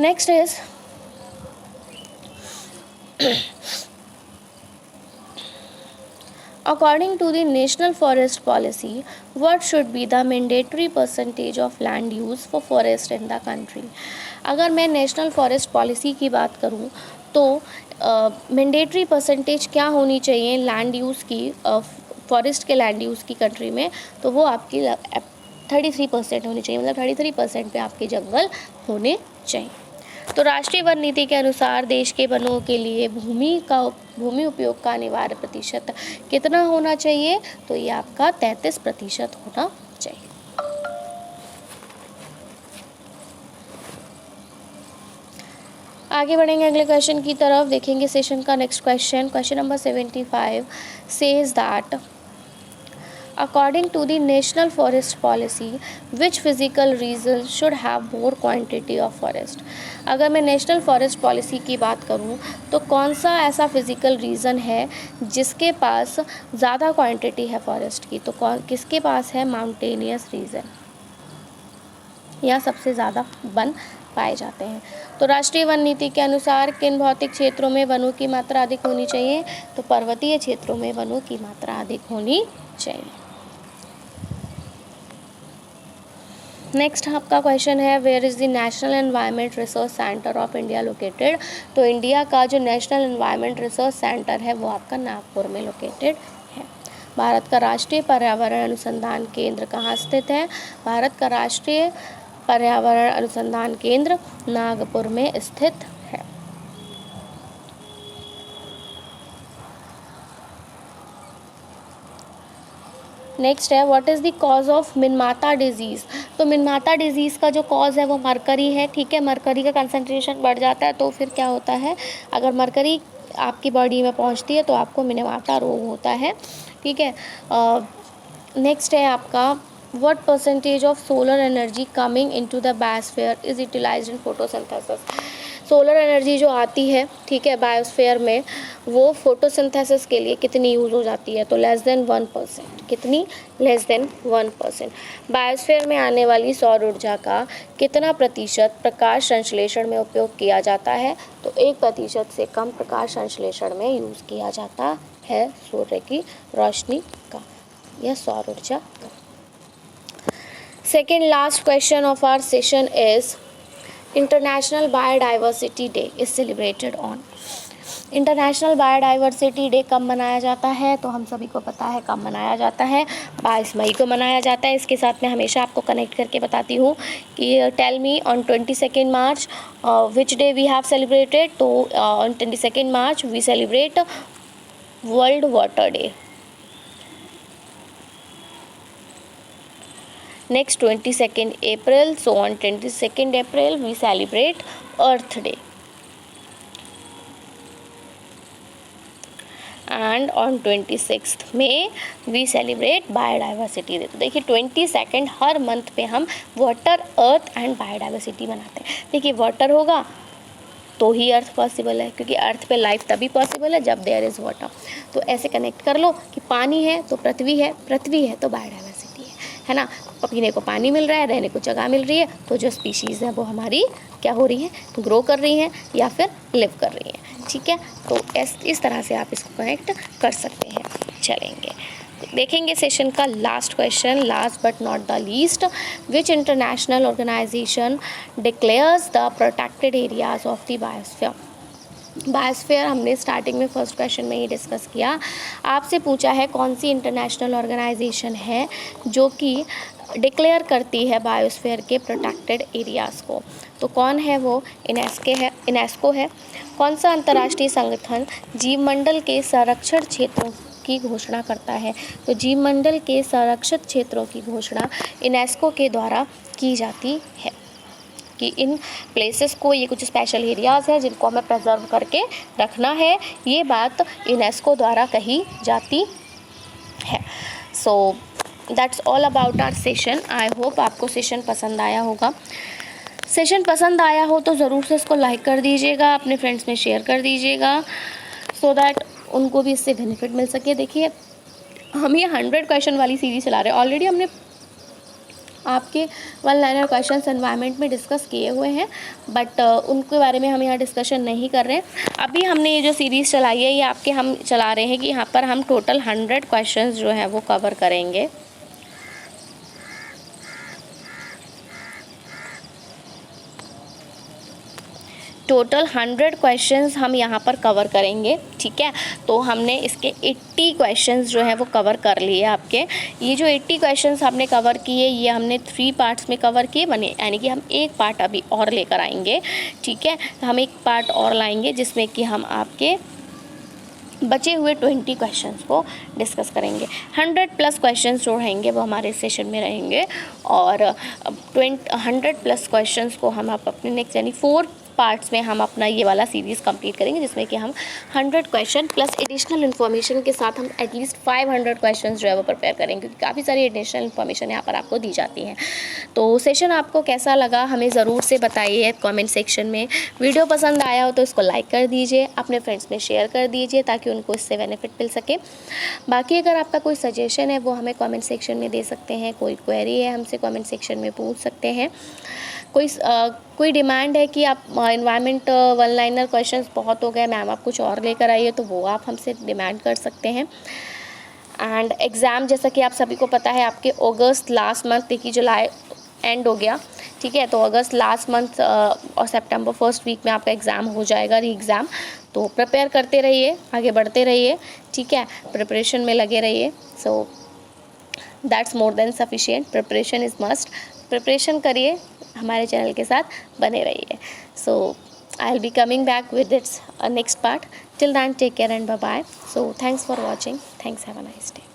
Speaker 1: Next is According to the National Forest Policy, what should be the mandatory percentage of land use for forest in the country? अगर मैं नेशनल फॉरेस्ट पॉलिसी की बात करूं तो मैंडेटरी परसेंटेज क्या होनी चाहिए लैंड यूज़ की, फॉरेस्ट के लैंड यूज़ की कंट्री में? तो वो आपकी 33% होनी चाहिए। मतलब 33% पे आपके जंगल होने चाहिए। तो राष्ट्रीय वन नीति के अनुसार देश के वनों के लिए भूमि उपयोग का अनिवार्य प्रतिशत कितना होना चाहिए? तो ये आपका 33% होना चाहिए। आगे बढ़ेंगे अगले क्वेश्चन की तरफ, देखेंगे सेशन का next question. Question number 75 says that according to the national forest policy which physical region should have more quantity of forest. अगर मैं नेशनल फॉरेस्ट पॉलिसी की बात करूं तो कौन सा ऐसा फिजिकल रीज़न है जिसके पास ज़्यादा क्वांटिटी है फॉरेस्ट की, तो किसके पास है? माउंटेनियस रीजन, या सबसे ज़्यादा वन पाए जाते हैं। तो राष्ट्रीय वन नीति के अनुसार किन भौतिक क्षेत्रों में वनों की मात्रा अधिक होनी चाहिए? तो पर्वतीय क्षेत्रों में वनों की मात्रा अधिक होनी चाहिए। नेक्स्ट आपका क्वेश्चन है, where is the national environment research centre of India located. तो इंडिया का जो नेशनल एनवायरनमेंट रिसर्च सेंटर है वो आपका नागपुर में लोकेटेड है। भारत का राष्ट्रीय पर्यावरण अनुसंधान केंद्र कहाँ स्थित है? भारत का राष्ट्रीय पर्यावरण अनुसंधान केंद्र नागपुर में स्थित है। नेक्स्ट है, what is the cause of Minamata disease. तो मिनमाता डिजीज़ का जो कॉज है वो मरकरी है, ठीक है। मरकरी का कंसंट्रेशन बढ़ जाता है तो फिर क्या होता है, अगर मरकरी आपकी बॉडी में पहुंचती है तो आपको मिनमाता रोग होता है, ठीक है। नेक्स्ट है आपका, what percentage of solar energy coming into the biosphere is utilised in photosynthesis. Solar energy जो आती है, ठीक है, बायोस्फीयर में, वो फोटोसिंथेसिस के लिए कितनी यूज़ हो जाती है? तो लेस देन 1%। कितनी? Less than 1%। बायोस्फीयर में आने वाली सौर ऊर्जा का कितना प्रतिशत प्रकाश संश्लेषण में उपयोग किया जाता है? तो 1% से कम प्रकाश संश्लेषण में यूज़ किया जाता है सूर्य की रोशनी का या सौर ऊर्जा का। Second last question of our session is International Biodiversity Day is celebrated on। International biodiversity day कब मनाया जाता है? तो हम सभी को पता है कब मनाया जाता है, 22 मई को मनाया जाता है। इसके साथ मैं हमेशा आपको कनेक्ट करके बताती हूँ कि tell me on 22 March which day we have celebrated. तो on 22 March we celebrate world water day. Next 22nd April, so on 22nd April we celebrate Earth Day, and on 26th May we celebrate Biodiversity Day। तो देखिए 22 हर month पे हम water, earth and biodiversity मनाते हैं। देखिए water होगा तो ही अर्थ possible है, क्योंकि अर्थ पे लाइफ तभी पॉसिबल है जब देयर इज़ वाटर। तो ऐसे कनेक्ट कर लो कि पानी है तो पृथ्वी है, पृथ्वी है तो बायोडाइवर्सिटी है ना। पीने को पानी मिल रहा है, रहने को जगह मिल रही है, तो जो स्पीशीज़ हैं वो हमारी क्या हो रही है? ग्रो कर रही हैं या फिर लिव कर रही हैं, ठीक है। तो इस तरह से आप इसको कनेक्ट कर सकते हैं। चलेंगे देखेंगे सेशन का last question, last but not the least. Which international organisation declares the protected areas of the biosphere. Biosphere हमने स्टार्टिंग में फर्स्ट क्वेश्चन में ही डिस्कस किया। आपसे पूछा है कौन सी इंटरनेशनल ऑर्गेनाइजेशन है जो कि डिक्लेयर करती है बायोस्फीयर के प्रोटेक्टेड एरियाज़ को। तो कौन है वो? यूनेस्को है। कौन सा अंतर्राष्ट्रीय संगठन जीवमंडल के संरक्षण क्षेत्रों की घोषणा करता है? तो जीवमंडल के संरक्षित क्षेत्रों की घोषणा यूनेस्को के द्वारा की जाती है कि इन प्लेसेस को, ये कुछ स्पेशल एरियाज़ हैं जिनको हमें प्रिजर्व करके रखना है, ये बात यूनेस्को द्वारा कही जाती है। So that's all about our session. I hope आपको सेशन पसंद आया होगा। सेशन पसंद आया हो तो ज़रूर से इसको लाइक कर दीजिएगा, अपने फ्रेंड्स में शेयर कर दीजिएगा, सो दैट उनको भी इससे बेनिफिट मिल सके। देखिए हम ये 100 क्वेश्चन वाली सीरीज चला रहे हैं। ऑलरेडी हमने आपके 1 लाइनर क्वेश्चन एनवायरनमेंट में डिस्कस किए हुए हैं, बट उनके बारे में हम यहाँ डिस्कशन नहीं कर रहे हैं। अभी हमने ये जो सीरीज़ चलाई है ये आपके हम चला रहे हैं कि यहाँ पर हम टोटल 100 क्वेश्चंस जो हैं वो कवर करेंगे। टोटल 100 क्वेश्चंस हम यहाँ पर कवर करेंगे, ठीक है। तो हमने इसके 80 क्वेश्चंस जो हैं वो कवर कर लिए आपके। ये जो 80 क्वेश्चंस हमने कवर किए ये हमने 3 पार्ट्स में कवर किए, बने यानी कि हम एक पार्ट अभी और लेकर आएंगे, ठीक है। हम एक पार्ट और लाएंगे जिसमें कि हम आपके बचे हुए 20 क्वेश्चंस को डिस्कस करेंगे। 100+ क्वेश्चंस जो रहेंगे वो हमारे सेशन में रहेंगे, और 100+ क्वेश्चंस को हम आप अपने नेक्स्ट यानी 4 पार्ट्स में हम अपना ये वाला सीरीज़ कंप्लीट करेंगे, जिसमें कि हम 100 क्वेश्चन प्लस एडिशनल इन्फॉर्मेशन के साथ हम एटलीस्ट 500 क्वेश्चन जो है वो प्रिपेयर करेंगे, क्योंकि काफ़ी सारी एडिशनल इन्फॉर्मेशन यहाँ पर आपको दी जाती है। तो सेशन आपको कैसा लगा हमें ज़रूर से बताइए कमेंट सेक्शन में। वीडियो पसंद आया हो तो इसको लाइक कर दीजिए, अपने फ्रेंड्स में शेयर कर दीजिए ताकि उनको इससे बेनिफिट मिल सके। बाकी अगर आपका कोई सजेशन है वो हमें कमेंट सेक्शन में दे सकते हैं, कोई क्वेरी है हमसे कमेंट सेक्शन में पूछ सकते हैं, कोई डिमांड है कि आप एनवायरनमेंट वन लाइनर क्वेश्चंस बहुत हो गए मैम, आप कुछ और लेकर आइए, तो वो आप हमसे डिमांड कर सकते हैं। एंड एग्ज़ाम जैसा कि आप सभी को पता है आपके अगस्त लास्ट मंथ, देखिए जुलाई एंड हो गया, ठीक है, तो अगस्त लास्ट मंथ और सितंबर फर्स्ट वीक में आपका एग्ज़ाम हो जाएगा, री एग्ज़ाम। तो प्रिपेयर करते रहिए, आगे बढ़ते रहिए, ठीक है, प्रिपरेशन में लगे रहिए। So that's more than sufficient, preparation is must. Preparation करिए, हमारे चैनल के साथ बने रहिए। So I will be coming back with its next part. Till then take care and bye bye. So thanks for watching, thanks, have a nice day.